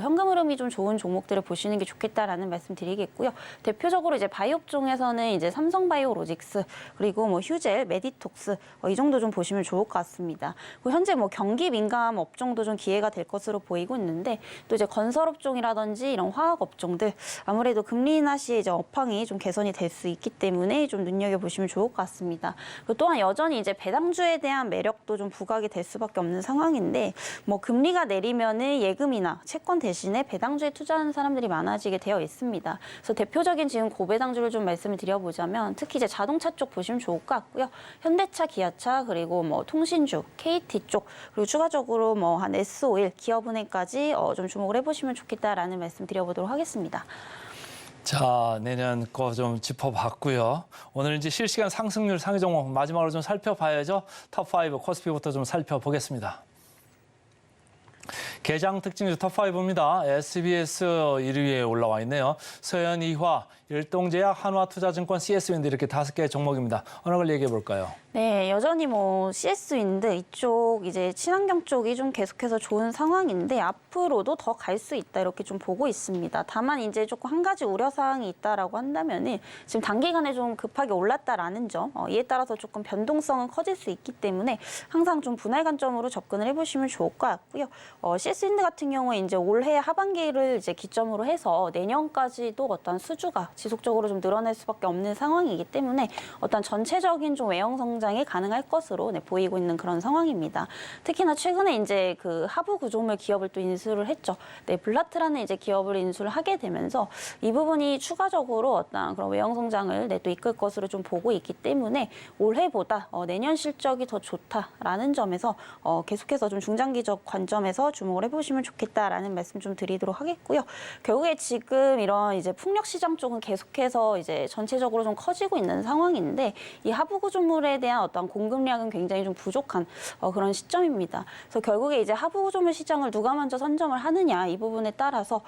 Speaker 5: 현금 흐름이 좀 좋은 종목들을 보시는 게 좋겠다라는 말씀 드리겠고요. 대표적으로 이제 바이오 업종에서는 이제 삼성바이오로직스 그리고 뭐 휴젤, 메디톡스 이 정도 좀 보시면 좋을 것 같습니다. 그리고 현재 뭐 경기 민감 업종도 좀 기회가 될 것으로 보이고 있는데 또 이제 건설 업종이라든지 이런 화학 업종들 아무래도 금리 인하 시에 이제 업황이 좀 개선이 될 수 있기 때문에 좀 눈여겨 보시면 좋을 것 같습니다. 그리고 또한 여전히 이제 배당주에 대한 매력도 좀 부각이 될 수밖에 없는 상황인데 뭐 금리가 내리면은 예금이나 채권 대신에 배당주에 투자하는 사람들이 많아지게 되어 있습니다. 그래서 대표적인 지금 고배당주를 좀 말씀을 드려보자면 특히 이제 자동차 쪽 보시면 좋을 것 같고요. 현대차, 기아차 그리고 뭐 통신주, KT 쪽 그리고 추가적으로 뭐 한 S-오일, 기업은행까지 좀 주목을 해보시면 좋겠다라는 말씀 드려보도록 하겠습니다.
Speaker 2: 자, 내년 거 좀 짚어봤고요. 오늘 이제 실시간 상승률 상위 종목 마지막으로 좀 살펴봐야죠. 탑5 코스피부터 좀 살펴보겠습니다. 개장 특징주 탑5입니다. SBS 1위에 올라와 있네요. 서현이화, 일동제약, 한화투자증권, CS윈드 이렇게 5개의 종목입니다. 어느 걸 얘기해 볼까요?
Speaker 5: 네, 여전히 뭐 CS윈드 이쪽 이제 친환경 쪽이 좀 계속해서 좋은 상황인데 앞으로도 더 갈 수 있다 이렇게 좀 보고 있습니다. 다만 이제 조금 한 가지 우려 사항이 있다라고 한다면은 지금 단기간에 좀 급하게 올랐다라는 점, 이에 따라서 조금 변동성은 커질 수 있기 때문에 항상 좀 분할 관점으로 접근을 해보시면 좋을 것 같고요. CS윈드 같은 경우에 이제 올해 하반기를 이제 기점으로 해서 내년까지도 어떤 수주가 지속적으로 좀 늘어날 수밖에 없는 상황이기 때문에 어떤 전체적인 좀 외형 성장이 가능할 것으로 보이고 있는 그런 상황입니다. 특히나 최근에 이제 그 하부 구조물 기업을 또 인수를 했죠. 네, 블라트라는 이제 기업을 인수를 하게 되면서 이 부분이 추가적으로 어떤 그런 외형 성장을 또 이끌 것으로 좀 보고 있기 때문에 올해보다 내년 실적이 더 좋다라는 점에서 계속해서 좀 중장기적 관점에서 주목을 해보시면 좋겠다라는 말씀 좀 드리도록 하겠고요. 결국에 지금 이런 이제 풍력 시장 쪽은 계속해서 이제 전체적으로 좀 커지고 있는 상황인데 이 하부 구조물에 대한 어떤 공급량은 굉장히 좀 부족한 그런 시점입니다. 그래서 결국에 이제 하부 구조물 시장을 누가 먼저 선점을 하느냐 이 부분에 따라서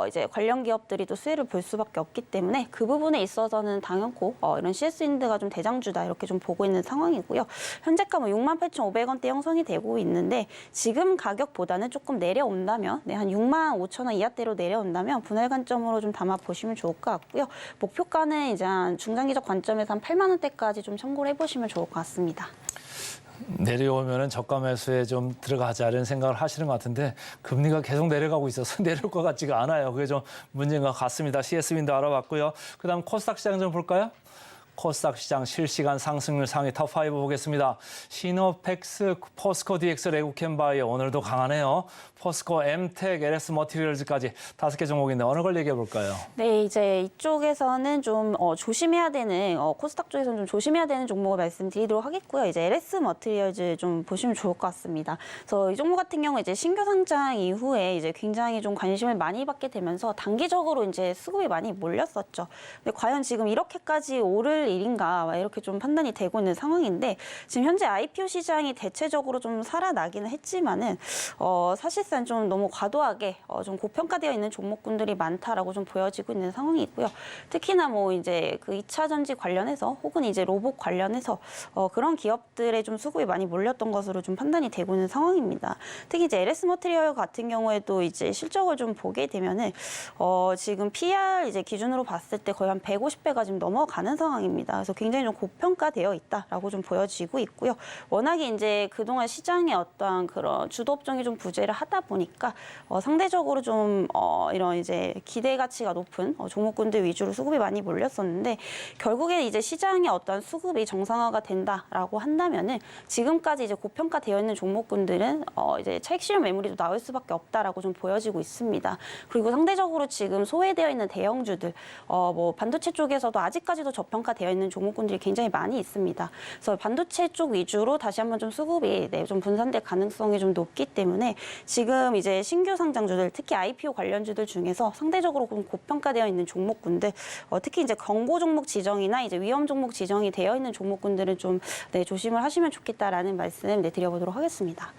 Speaker 5: 이제 관련 기업들이 또 수혜를 볼 수밖에 없기 때문에 그 부분에 있어서는 당연코 이런 CS윈드가 좀 대장주다 이렇게 좀 보고 있는 상황이고요. 현재가 뭐 68,500원대 형성이 되고 있는데 지금 가격보다는 조금 내려온다면 한 65,000원 이하대로 내려온다면 분할 관점으로 좀 담아 보시면 좋을 것 같고요. 목표가는 이제 한 중장기적 관점에서 한 8만 원대까지 좀 참고를 해보시면 좋을 것 같습니다.
Speaker 2: 내려오면은 저가 매수에 좀 들어가자는 생각을 하시는 것 같은데 금리가 계속 내려가고 있어서 내려올 것 같지가 않아요. 그게 좀 문제인 것 같습니다. CS윈도 알아봤고요. 그다음 코스닥 시장 좀 볼까요? 코스닥 시장 실시간 상승률 상위 탑5 보겠습니다. 시노펙스, 포스코 DX, 레고캠바이오 오늘도 강하네요. 포스코, 엠텍, LS 머티리얼즈까지 5개 종목인데 어느 걸 얘기해 볼까요?
Speaker 5: 네, 이제 이쪽에서는 좀 조심해야 되는 코스닥 쪽에서는 좀 조심해야 되는 종목을 말씀드리도록 하겠고요. 이제 LS 머티리얼즈 좀 보시면 좋을 것 같습니다. 그래서 이 종목 같은 경우 이제 신규 상장 이후에 이제 굉장히 좀 관심을 많이 받게 되면서 단기적으로 이제 수급이 많이 몰렸었죠. 근데 과연 지금 이렇게까지 오를 일인가 이렇게 좀 판단이 되고 있는 상황인데 지금 현재 IPO 시장이 대체적으로 좀 살아나기는 했지만은 사실상 좀 너무 과도하게 좀 고평가되어 있는 종목군들이 많다라고 좀 보여지고 있는 상황이고요. 특히나 뭐 이제 그 2차 전지 관련해서 혹은 이제 로봇 관련해서 그런 기업들의 좀 수급이 많이 몰렸던 것으로 좀 판단이 되고 있는 상황입니다. 특히 이제 LS 머티리얼 같은 경우에도 이제 실적을 좀 보게 되면은 지금 PR 이제 기준으로 봤을 때 거의 한 150배가 지금 넘어가는 상황입니다. 종목입니다. 그래서 굉장히 좀 고평가되어 있다라고 좀 보여지고 있고요. 워낙에 이제 그동안 시장에 어떠한 그런 주도 업종이 좀 부재를 하다 보니까 상대적으로 좀 이런 이제 기대 가치가 높은 종목군들 위주로 수급이 많이 몰렸었는데 결국에 이제 시장의 어떠한 수급이 정상화가 된다라고 한다면은 지금까지 이제 고평가되어 있는 종목군들은 이제 차익 실현 매물이 나올 수밖에 없다라고 좀 보여지고 있습니다. 그리고 상대적으로 지금 소외되어 있는 대형주들, 뭐 반도체 쪽에서도 아직까지도 저평가되어 있는 종목군들이 굉장히 많이 있습니다. 그래서 반도체 쪽 위주로 다시 한번 좀 수급이 좀 분산될 가능성이 좀 높기 때문에 지금 이제 신규 상장주들, 특히 IPO 관련주들 중에서 상대적으로 좀 고평가되어 있는 종목군들, 특히 이제 경고 종목 지정이나 이제 위험 종목 지정이 되어 있는 종목군들은 좀 조심을 하시면 좋겠다라는 말씀 드려보도록 하겠습니다.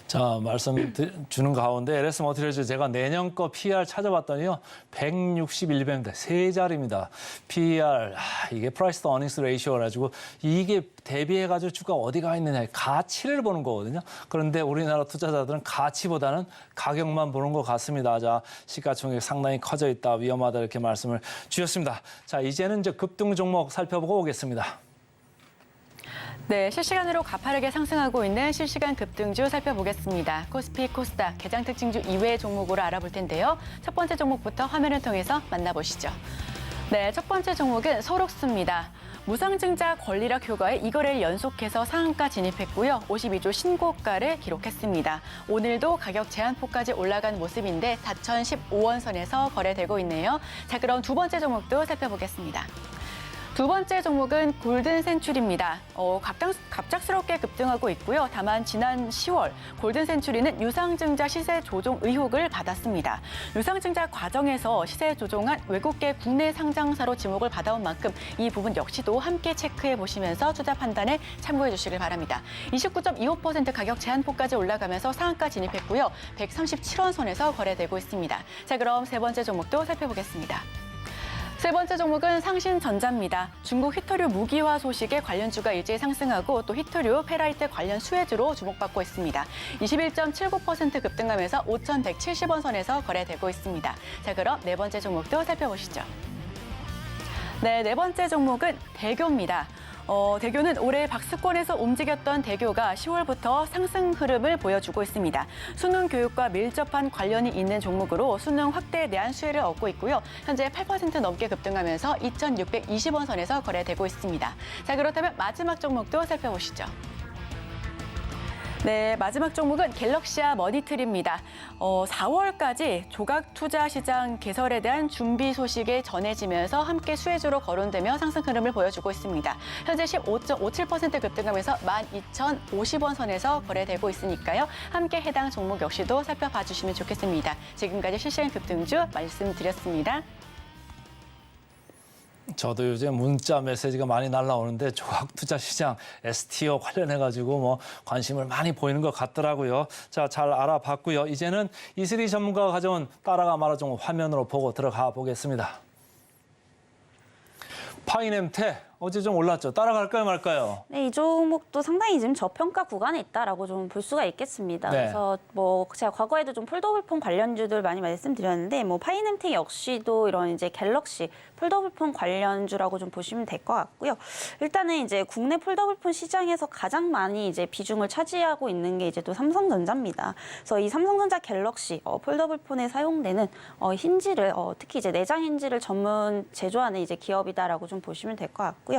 Speaker 2: 자, 말씀 주는 가운데 LS 머티리얼즈 제가 내년 거 PER 찾아봤더니요. 161배입니다. 세 자리입니다. PER, 이게 프라이스 투 어닝스 레이시오 가지고 이게 대비해가지고 주가 어디가 있느냐, 가치를 보는 거거든요. 그런데 우리나라 투자자들은 가치보다는 가격만 보는 것 같습니다. 자, 시가총액 상당히 커져 있다, 위험하다 이렇게 말씀을 주셨습니다. 자, 이제는 이제 급등 종목 살펴보고 오겠습니다.
Speaker 3: 네, 실시간으로 가파르게 상승하고 있는 실시간 급등주 살펴보겠습니다. 코스피, 코스닥, 개장 특징주 이외의 종목으로 알아볼 텐데요. 첫 번째 종목부터 화면을 통해서 만나보시죠. 네, 첫 번째 종목은 소록스입니다. 무상증자 권리락 효과에 이 거래를 연속해서 상한가 진입했고요. 52조 신고가를 기록했습니다. 오늘도 가격 제한폭까지 올라간 모습인데 4,015원 선에서 거래되고 있네요. 자, 그럼 두 번째 종목도 살펴보겠습니다. 두 번째 종목은 골든 센츄리입니다. 갑작스럽게 급등하고 있고요. 다만 지난 10월 골든 센츄리는 유상증자 시세 조종 의혹을 받았습니다. 유상증자 과정에서 시세 조종한 외국계 국내 상장사로 지목을 받아온 만큼 이 부분 역시도 함께 체크해 보시면서 투자 판단에 참고해 주시길 바랍니다. 29.25% 가격 제한폭까지 올라가면서 상한가 진입했고요. 137원 선에서 거래되고 있습니다. 자, 그럼 세 번째 종목도 살펴보겠습니다. 세 번째 종목은 상신전자입니다. 중국 휘토류 무기화 소식에 관련주가 일제히 상승하고 또 휘토류, 페라이트 관련 수혜주로 주목받고 있습니다. 21.79% 급등하면서 5,170원 선에서 거래되고 있습니다. 자, 그럼 네 번째 종목도 살펴보시죠. 네, 네 번째 종목은 대교입니다. 대교는 올해 박스권에서 움직였던 대교가 10월부터 상승 흐름을 보여주고 있습니다. 수능 교육과 밀접한 관련이 있는 종목으로 수능 확대에 대한 수혜를 얻고 있고요. 현재 8% 넘게 급등하면서 2,620원 선에서 거래되고 있습니다. 자, 그렇다면 마지막 종목도 살펴보시죠. 네, 마지막 종목은 갤럭시아 머니트리입니다. 4월까지 조각 투자 시장 개설에 대한 준비 소식이 전해지면서 함께 수혜주로 거론되며 상승 흐름을 보여주고 있습니다. 현재 15.57% 급등하면서 12,050원 선에서 거래되고 있으니까요. 함께 해당 종목 역시도 살펴봐 주시면 좋겠습니다. 지금까지 실시간 급등주 말씀드렸습니다.
Speaker 2: 저도 요즘 문자 메시지가 많이 날라오는데 조각 투자 시장 STO 관련해가지고 뭐 관심을 많이 보이는 것 같더라고요. 자, 잘 알아봤고요. 이제는 이슬이 전문가가 가져온 따라가 말아 종목 화면으로 보고 들어가 보겠습니다. 파이넴테 어제 좀 올랐죠. 따라갈까요, 말까요?
Speaker 5: 네, 이 종목도 상당히 지금 저평가 구간에 있다라고 좀 볼 수가 있겠습니다.
Speaker 2: 네.
Speaker 5: 그래서 뭐 제가 과거에도 좀 폴더블폰 관련주들 많이 말씀드렸는데 뭐 파이넴텍 역시도 이런 이제 갤럭시 폴더블폰 관련주라고 좀 보시면 될 것 같고요. 일단은 이제 국내 폴더블폰 시장에서 가장 많이 이제 비중을 차지하고 있는 게 이제 또 삼성전자입니다. 그래서 이 삼성전자 갤럭시 폴더블폰에 사용되는 힌지를 특히 이제 내장 힌지를 전문 제조하는 이제 기업이다라고 좀 보시면 될 것 같고요.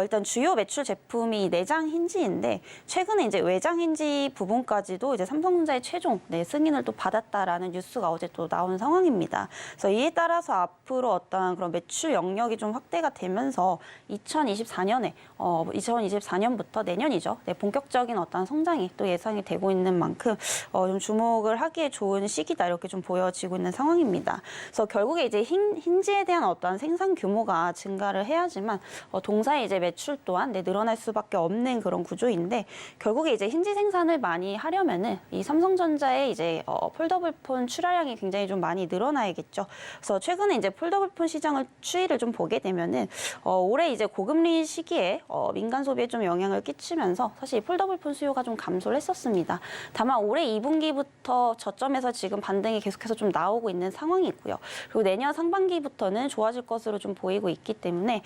Speaker 5: 일단 주요 매출 제품이 내장 힌지인데 최근에 이제 외장 힌지 부분까지도 이제 삼성전자의 최종 승인을 또 받았다라는 뉴스가 어제 또 나온 상황입니다. 그래서 이에 따라서 앞으로 어떠한 그런 매출 영역이 좀 확대가 되면서 2024년부터 내년이죠. 본격적인 어떠한 성장이 또 예상이 되고 있는 만큼 좀 주목을 하기에 좋은 시기다 이렇게 좀 보여지고 있는 상황입니다. 그래서 결국에 이제 힌지에 대한 어떠한 생산 규모가 증가를 해야지만 동사의 이제 매출 또한 늘어날 수밖에 없는 그런 구조인데 결국에 이제 힌지 생산을 많이 하려면은 이 삼성전자의 이제 폴더블폰 출하량이 굉장히 좀 많이 늘어나야겠죠. 그래서 최근에 이제 폴더블폰 시장을 추이를 좀 보게 되면은 올해 이제 고금리 시기에 민간 소비에 좀 영향을 끼치면서 사실 폴더블폰 수요가 좀 감소를 했었습니다. 다만 올해 2분기부터 저점에서 지금 반등이 계속해서 좀 나오고 있는 상황이고요. 그리고 내년 상반기부터는 좋아질 것으로 좀 보이고 있기 때문에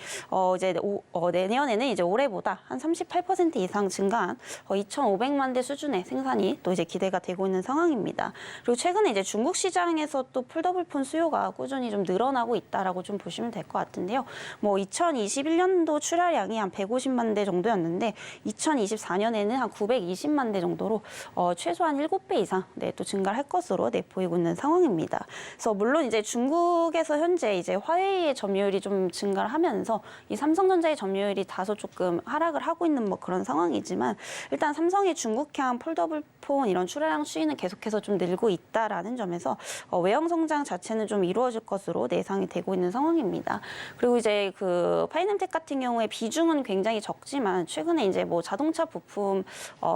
Speaker 5: 이제 내년에는 이제 올해보다 한 38% 이상 증가한 2,500만 대 수준의 생산이 또 이제 기대가 되고 있는 상황입니다. 그리고 최근에 이제 중국 시장에서 또 폴더블폰 수요가 꾸준히 좀 늘어나고 있다라고 좀 보시면 될 것 같은데요. 뭐 2021년도 출하량이 한 150만 대 정도였는데 2024년에는 한 920만 대 정도로 최소한 7배 이상 또 증가를 할 것으로 보이고 있는 상황입니다. 그래서 물론 이제 중국에서 현재 이제 화웨이의 점유율이 좀 증가를 하면서 이 삼성전자의 점유율이 다소 조금 하락을 하고 있는 뭐 그런 상황이지만 일단 삼성의 중국향 폴더블폰 이런 출하량 추이는 계속해서 좀 늘고 있다라는 점에서 외형 성장 자체는 좀 이루어질 것으로 예상이 되고 있는 상황입니다. 그리고 이제 그 파이nem텍 같은 경우에 비중은 굉장히 적지만 최근에 이제 뭐 자동차 부품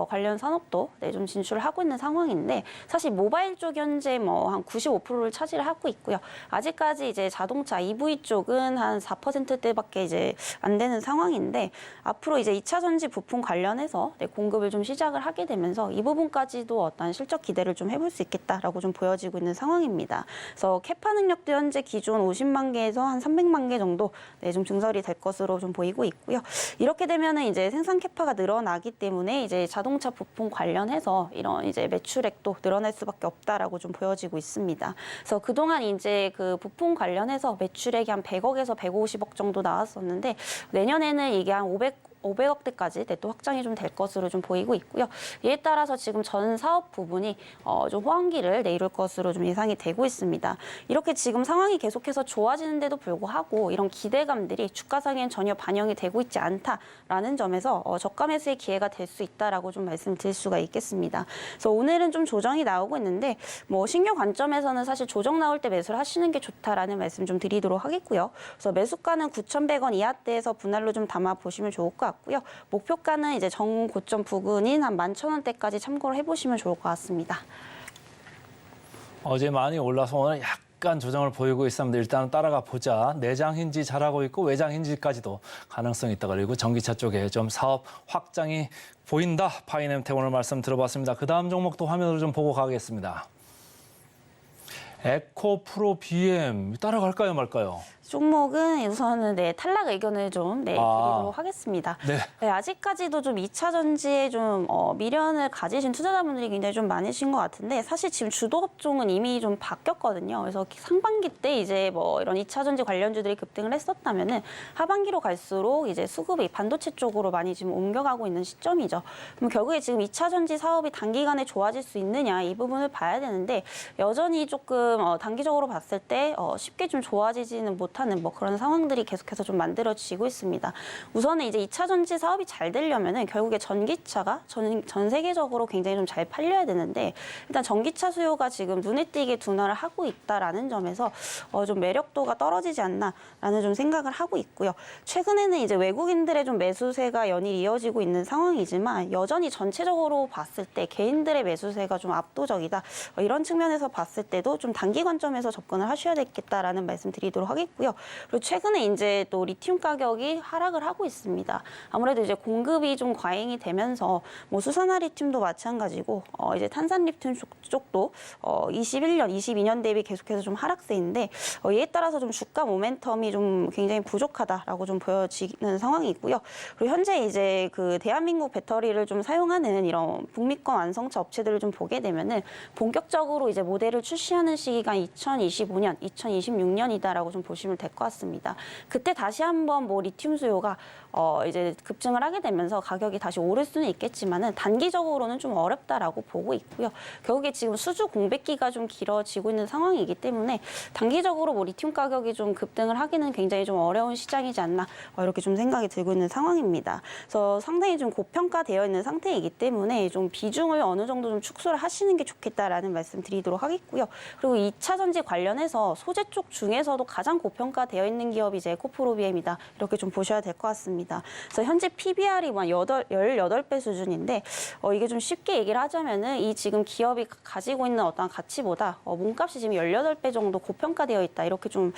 Speaker 5: 관련 산업도 좀 진출을 하고 있는 상황인데 사실 모바일 쪽 현재 뭐 한 95%를 차지를 하고 있고요. 아직까지 이제 자동차 EV 쪽은 한 4%대밖에 이제 안 되는 상황인데 앞으로 이제 2차 전지 부품 관련해서 공급을 좀 시작을 하게 되면서 이 부분까지도 어떤 실적 기대를 좀 해볼 수 있겠다라고 좀 보여지고 있는 상황입니다. 그래서 캐파 능력도 현재 기존 50만 개에서 한 300만 개 정도 좀 증설이 될 것으로 좀 보이고 있고요. 이렇게 되면은 이제 생산 캐파가 늘어나기 때문에 이제 자동차 부품 관련해서 이런 이제 매출액도 늘어날 수밖에 없다라고 좀 보여지고 있습니다. 그래서 그동안 이제 그 부품 관련해서 매출액이 한 100억에서 150억 정도 나왔었는데 내년에는 이게 한 500억대까지 또 확장이 좀 될 것으로 좀 보이고 있고요. 이에 따라서 지금 전 사업 부분이 좀 호황기를 이룰 것으로 좀 예상이 되고 있습니다. 이렇게 지금 상황이 계속해서 좋아지는데도 불구하고 이런 기대감들이 주가상엔 전혀 반영이 되고 있지 않다라는 점에서 저가 매수의 기회가 될 수 있다라고 좀 말씀드릴 수가 있겠습니다. 그래서 오늘은 좀 조정이 나오고 있는데 뭐 신규 관점에서는 사실 조정 나올 때 매수를 하시는 게 좋다라는 말씀 좀 드리도록 하겠고요. 그래서 매수가는 9,100원 이하대에서 분할로 좀 담아 보시면 좋을 것 같고요. 목표가는 이제 정고점 부근인 한 11,000원대까지 참고를 해보시면 좋을 것 같습니다.
Speaker 2: 어제 많이 올라서 오늘 약간 조정을 보이고 있습니다. 일단 따라가 보자. 내장 힌지 잘하고 있고 외장 힌지까지도 가능성이 있다. 그리고 전기차 쪽에 좀 사업 확장이 보인다. 파이nem텍 오늘 말씀 들어봤습니다. 그 다음 종목도 화면으로 좀 보고 가겠습니다. 에코프로 BM 따라갈까요 말까요?
Speaker 5: 종목은 우선은 탈락 의견을 좀 드리도록 하겠습니다.
Speaker 2: 네.
Speaker 5: 아직까지도 좀 2차 전지에 좀 미련을 가지신 투자자분들이 굉장히 좀 많으신 것 같은데 사실 지금 주도 업종은 이미 좀 바뀌었거든요. 그래서 상반기 때 이제 뭐 이런 2차 전지 관련주들이 급등을 했었다면은 하반기로 갈수록 이제 수급이 반도체 쪽으로 많이 지금 옮겨가고 있는 시점이죠. 그럼 결국에 지금 2차 전지 사업이 단기간에 좋아질 수 있느냐 이 부분을 봐야 되는데 여전히 조금 단기적으로 봤을 때 쉽게 좀 좋아지지는 못하는 뭐 그런 상황들이 계속해서 좀 만들어지고 있습니다. 우선은 이제 2차 전지 사업이 잘 되려면은 결국에 전기차가 전 세계적으로 굉장히 좀 잘 팔려야 되는데 일단 전기차 수요가 지금 눈에 띄게 둔화를 하고 있다라는 점에서 좀 매력도가 떨어지지 않나라는 좀 생각을 하고 있고요. 최근에는 이제 외국인들의 좀 매수세가 연일 이어지고 있는 상황이지만 여전히 전체적으로 봤을 때 개인들의 매수세가 좀 압도적이다. 이런 측면에서 봤을 때도 좀 단기 관점에서 접근을 하셔야 되겠다라는 말씀 드리도록 하겠고요. 그리고 최근에 이제 또 리튬 가격이 하락을 하고 있습니다. 아무래도 이제 공급이 좀 과잉이 되면서 뭐 수산화 리튬도 마찬가지고 이제 탄산 리튬 쪽도 21년, 22년 대비 계속해서 좀 하락세인데 이에 따라서 좀 주가 모멘텀이 좀 굉장히 부족하다라고 좀 보여지는 상황이고요. 그리고 현재 이제 그 대한민국 배터리를 좀 사용하는 이런 북미권 완성차 업체들을 좀 보게 되면은 본격적으로 이제 모델을 출시하는 시기가 2025년, 2026년이다라고 좀 보시면 될 것 같습니다. 그때 다시 한번 뭐 리튬 수요가 이제 급증을 하게 되면서 가격이 다시 오를 수는 있겠지만은 단기적으로는 좀 어렵다라고 보고 있고요. 결국에 지금 수주 공백기가 좀 길어지고 있는 상황이기 때문에 단기적으로 뭐 리튬 가격이 좀 급등을 하기는 굉장히 좀 어려운 시장이지 않나 이렇게 좀 생각이 들고 있는 상황입니다. 그래서 상당히 좀 고평가되어 있는 상태이기 때문에 좀 비중을 어느 정도 좀 축소를 하시는 게 좋겠다라는 말씀 드리도록 하겠고요. 그리고 2차 전지 관련해서 소재 쪽 중에서도 가장 고평가 고평가되어 있는 기업이 이제 에코프로비엠이다. 이렇게 좀 보셔야 될 것 같습니다. 그래서 현재 PBR이 18배 수준인데 이게 좀 쉽게 얘기를 하자면은 이 지금 기업이 가지고 있는 어떤 가치보다 몸값이 지금 18배 정도 고평가되어 있다. 이렇게 좀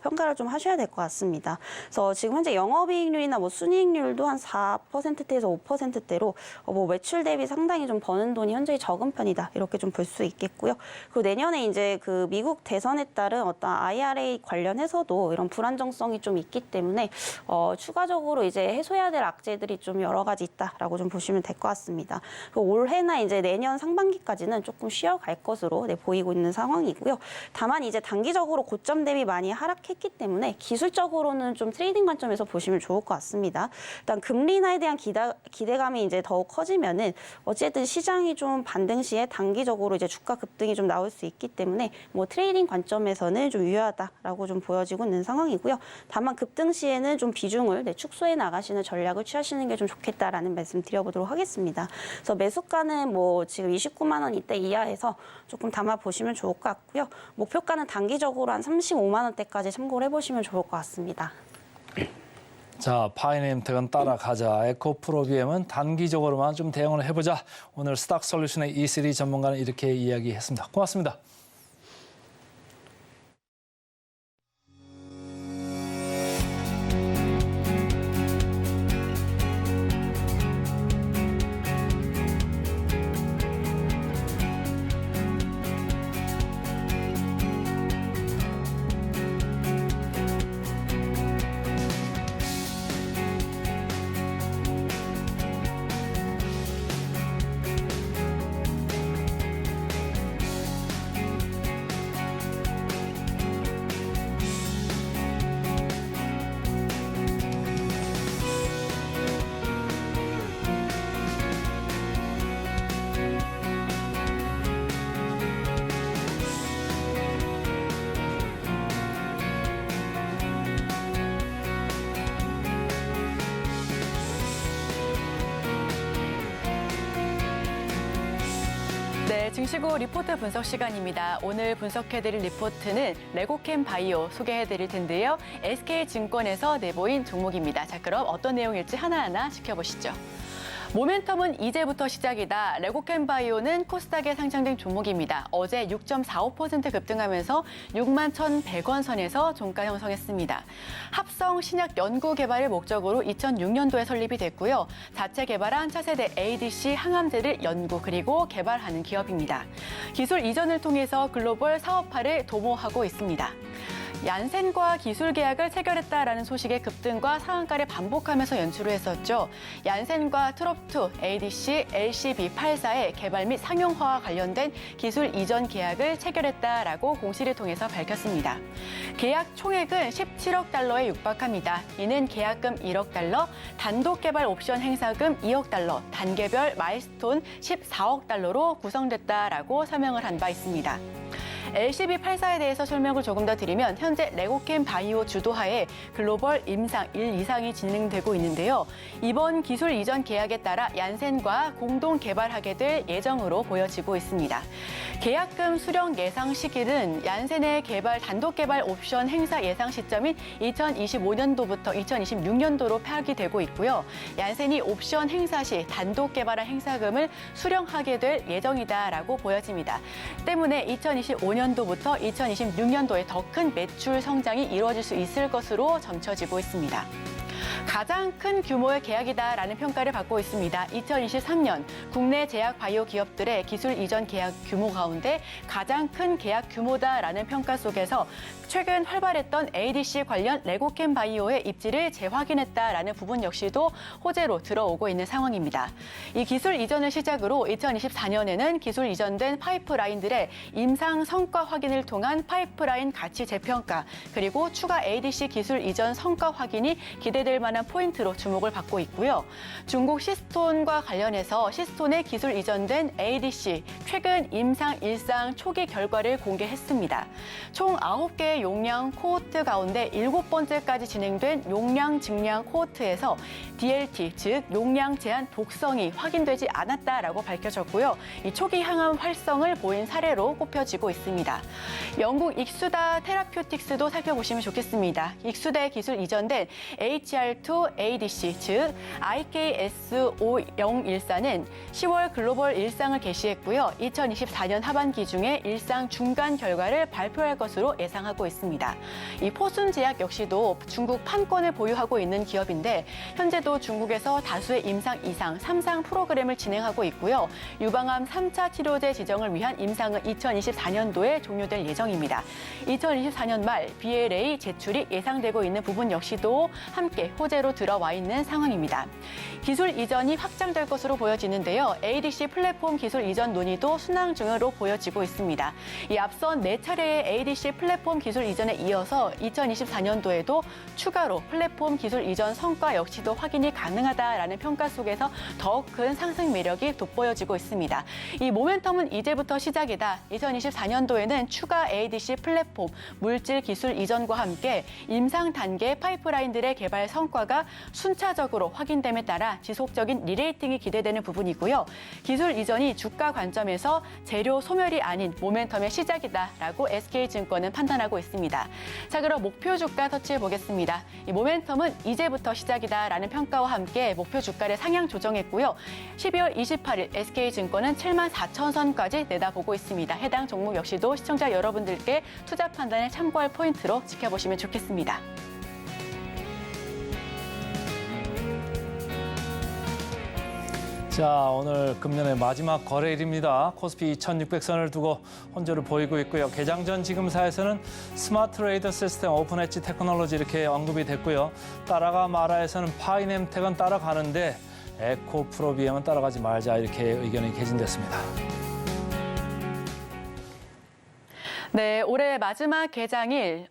Speaker 5: 평가를 좀 하셔야 될 것 같습니다. 그래서 지금 현재 영업이익률이나 뭐 순이익률도 한 4%대에서 5%대로 뭐 매출 대비 상당히 좀 버는 돈이 현저히 적은 편이다. 이렇게 좀 볼 수 있겠고요. 그리고 내년에 이제 그 미국 대선에 따른 어떤 IRA 관련해서도 이런 불안정성이 좀 있기 때문에 추가적으로 이제 해소해야 될 악재들이 좀 여러 가지 있다라고 좀 보시면 될 것 같습니다. 올해나 이제 내년 상반기까지는 조금 쉬어갈 것으로 보이고 있는 상황이고요. 다만 이제 단기적으로 고점 대비 많이 하락했기 때문에 기술적으로는 좀 트레이딩 관점에서 보시면 좋을 것 같습니다. 일단 금리 인하에 대한 기대감이 이제 더욱 커지면은 어쨌든 시장이 좀 반등 시에 단기적으로 이제 주가 급등이 좀 나올 수 있기 때문에 뭐 트레이딩 관점에서는 좀 유효하다라고 좀 보여지고 있는 상황이고요. 다만 급등 시에는 좀 비중을 축소해 나가시는 전략을 취하시는 게 좀 좋겠다라는 말씀 드려보도록 하겠습니다. 그래서 매수가는 뭐 지금 29만 원 이대 이하에서 조금 담아 보시면 좋을 것 같고요. 목표가는 단기적으로 한 35만 원대까지 참고를 해보시면 좋을 것 같습니다.
Speaker 2: 자, 파이네임텍은 따라가자. 에코프로비엠은 단기적으로만 좀 대응을 해보자. 오늘 스닥솔루션의 이슬이 전문가는 이렇게 이야기했습니다. 고맙습니다.
Speaker 3: 네, 증시고 리포트 분석 시간입니다. 오늘 분석해드릴 리포트는 레고캠 바이오 소개해드릴 텐데요. SK증권에서 내보인 종목입니다. 자, 그럼 어떤 내용일지 하나하나 지켜보시죠. 모멘텀은 이제부터 시작이다. 레고캠 바이오는 코스닥에 상장된 종목입니다. 어제 6.45% 급등하면서 61,100원 선에서 종가 형성했습니다. 합성 신약 연구 개발을 목적으로 2006년도에 설립이 됐고요. 자체 개발한 차세대 ADC 항암제를 연구 그리고 개발하는 기업입니다. 기술 이전을 통해서 글로벌 사업화를 도모하고 있습니다. 얀센과 기술 계약을 체결했다라는 소식의 급등과 상한가를 반복하면서 연출을 했었죠. 얀센과 트롭2, ADC, LCB84의 개발 및 상용화와 관련된 기술 이전 계약을 체결했다라고 공시를 통해서 밝혔습니다. 계약 총액은 17억 달러에 육박합니다. 이는 계약금 1억 달러, 단독 개발 옵션 행사금 2억 달러, 단계별 마일스톤 14억 달러로 구성됐다라고 설명을 한 바 있습니다. LCB84에 대해서 설명을 조금 더 드리면 현재 레고캠 바이오 주도하에 글로벌 임상 1 이상이 진행되고 있는데요. 이번 기술 이전 계약에 따라 얀센과 공동 개발하게 될 예정으로 보여지고 있습니다. 계약금 수령 예상 시기는 얀센의 단독 개발 옵션 행사 예상 시점인 2025년도부터 2026년도로 파악이 되고 있고요. 얀센이 옵션 행사 시 단독 개발한 행사금을 수령하게 될 예정이다라고 보여집니다. 때문에 2025년도부터 2026년도에 더 큰 매출 성장이 이루어질 수 있을 것으로 점쳐지고 있습니다. 가장 큰 규모의 계약이다라는 평가를 받고 있습니다. 2023년 국내 제약 바이오 기업들의 기술 이전 계약 규모 가운데 가장 큰 계약 규모다라는 평가 속에서 최근 활발했던 ADC 관련 레고캠 바이오의 입지를 재확인했다라는 부분 역시도 호재로 들어오고 있는 상황입니다. 이 기술 이전을 시작으로 2024년에는 기술 이전된 파이프라인들의 임상 성과 확인을 통한 파이프라인 가치 재평가 그리고 추가 ADC 기술 이전 성과 확인이 기대될 만한 포인트로 주목을 받고 있고요. 중국 시스톤과 관련해서 시스톤의 기술 이전된 ADC 최근 임상 일상 초기 결과를 공개했습니다. 총 9개의 가지 용량 코호트 가운데 7번째까지 진행된 용량 증량 코호트에서 DLT, 즉 용량 제한 독성이 확인되지 않았다라고 밝혀졌고요. 이 초기 항암 활성을 보인 사례로 꼽혀지고 있습니다. 영국 익수다 테라퓨틱스도 살펴보시면 좋겠습니다. 익수다에 기술 이전된 HR2 ADC, 즉 IKS5014는 10월 글로벌 일상을 게시했고요. 2024년 하반기 중에 일상 중간 결과를 발표할 것으로 예상하고 있습니다. 이 포순제약 역시도 중국 판권을 보유하고 있는 기업인데 현재도 중국에서 다수의 임상 2상, 3상 프로그램을 진행하고 있고요. 유방암 3차 치료제 지정을 위한 임상은 2024년도에 종료될 예정입니다. 2024년 말 BLA 제출이 예상되고 있는 부분 역시도 함께 호재로 들어와 있는 상황입니다. 기술 이전이 확장될 것으로 보여지는데요. ADC 플랫폼 기술 이전 논의도 순항 중으로 보여지고 있습니다. 이 앞선 4차례의 ADC 플랫폼 기술 이전에 이어서 2024년도에도 추가로 플랫폼 기술 이전 성과 역시도 확인이 가능하다라는 평가 속에서 더욱 큰 상승 매력이 돋보여지고 있습니다. 이 모멘텀은 이제부터 시작이다. 2024년도에는 추가 ADC 플랫폼 물질 기술 이전과 함께 임상 단계 파이프라인들의 개발 성과가 순차적으로 확인됨에 따라 지속적인 리레이팅이 기대되는 부분이고요. 기술 이전이 주가 관점에서 재료 소멸이 아닌 모멘텀의 시작이다라고 SK증권은 판단하고 있습니다. 자, 그럼 목표 주가 터치해 보겠습니다. 이 모멘텀은 이제부터 시작이다라는 평가와 함께 목표 주가를 상향 조정했고요. 12월 28일 SK증권은 74,000선까지 내다보고 있습니다. 해당 종목 역시도 시청자 여러분들께 투자 판단에 참고할 포인트로 지켜보시면 좋겠습니다.
Speaker 2: 자, 오늘 금년의 마지막 거래일입니다. 코스피 2600선을 두고 혼조를 보이고 있고요. 개장 전 지금사에서는 스마트 트레이더 시스템, 오픈 엣지 테크놀로지 이렇게 언급이 됐고요. 따라가 마라에서는 파이넴텍은 따라가는데 에코 프로비엠은 따라가지 말자 이렇게 의견이 개진됐습니다.
Speaker 3: 네, 올해 마지막 개장일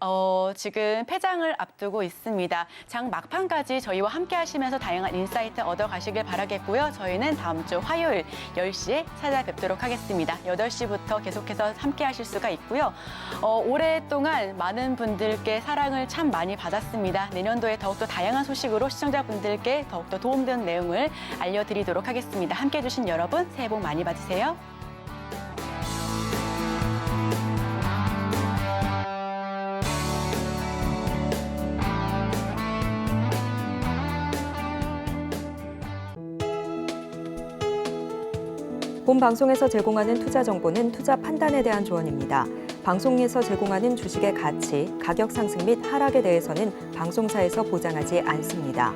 Speaker 3: 지금 폐장을 앞두고 있습니다. 장 막판까지 저희와 함께 하시면서 다양한 인사이트 얻어가시길 바라겠고요. 저희는 다음 주 화요일 10시에 찾아뵙도록 하겠습니다. 8시부터 계속해서 함께 하실 수가 있고요. 오랫동안 많은 분들께 사랑을 참 많이 받았습니다. 내년도에 더욱더 다양한 소식으로 시청자분들께 더욱더 도움되는 내용을 알려드리도록 하겠습니다. 함께해 주신 여러분 새해 복 많이 받으세요.
Speaker 1: 본 방송에서 제공하는 투자 정보는 투자 판단에 대한 조언입니다. 방송에서 제공하는 주식의 가치, 가격 상승 및 하락에 대해서는 방송사에서 보장하지 않습니다.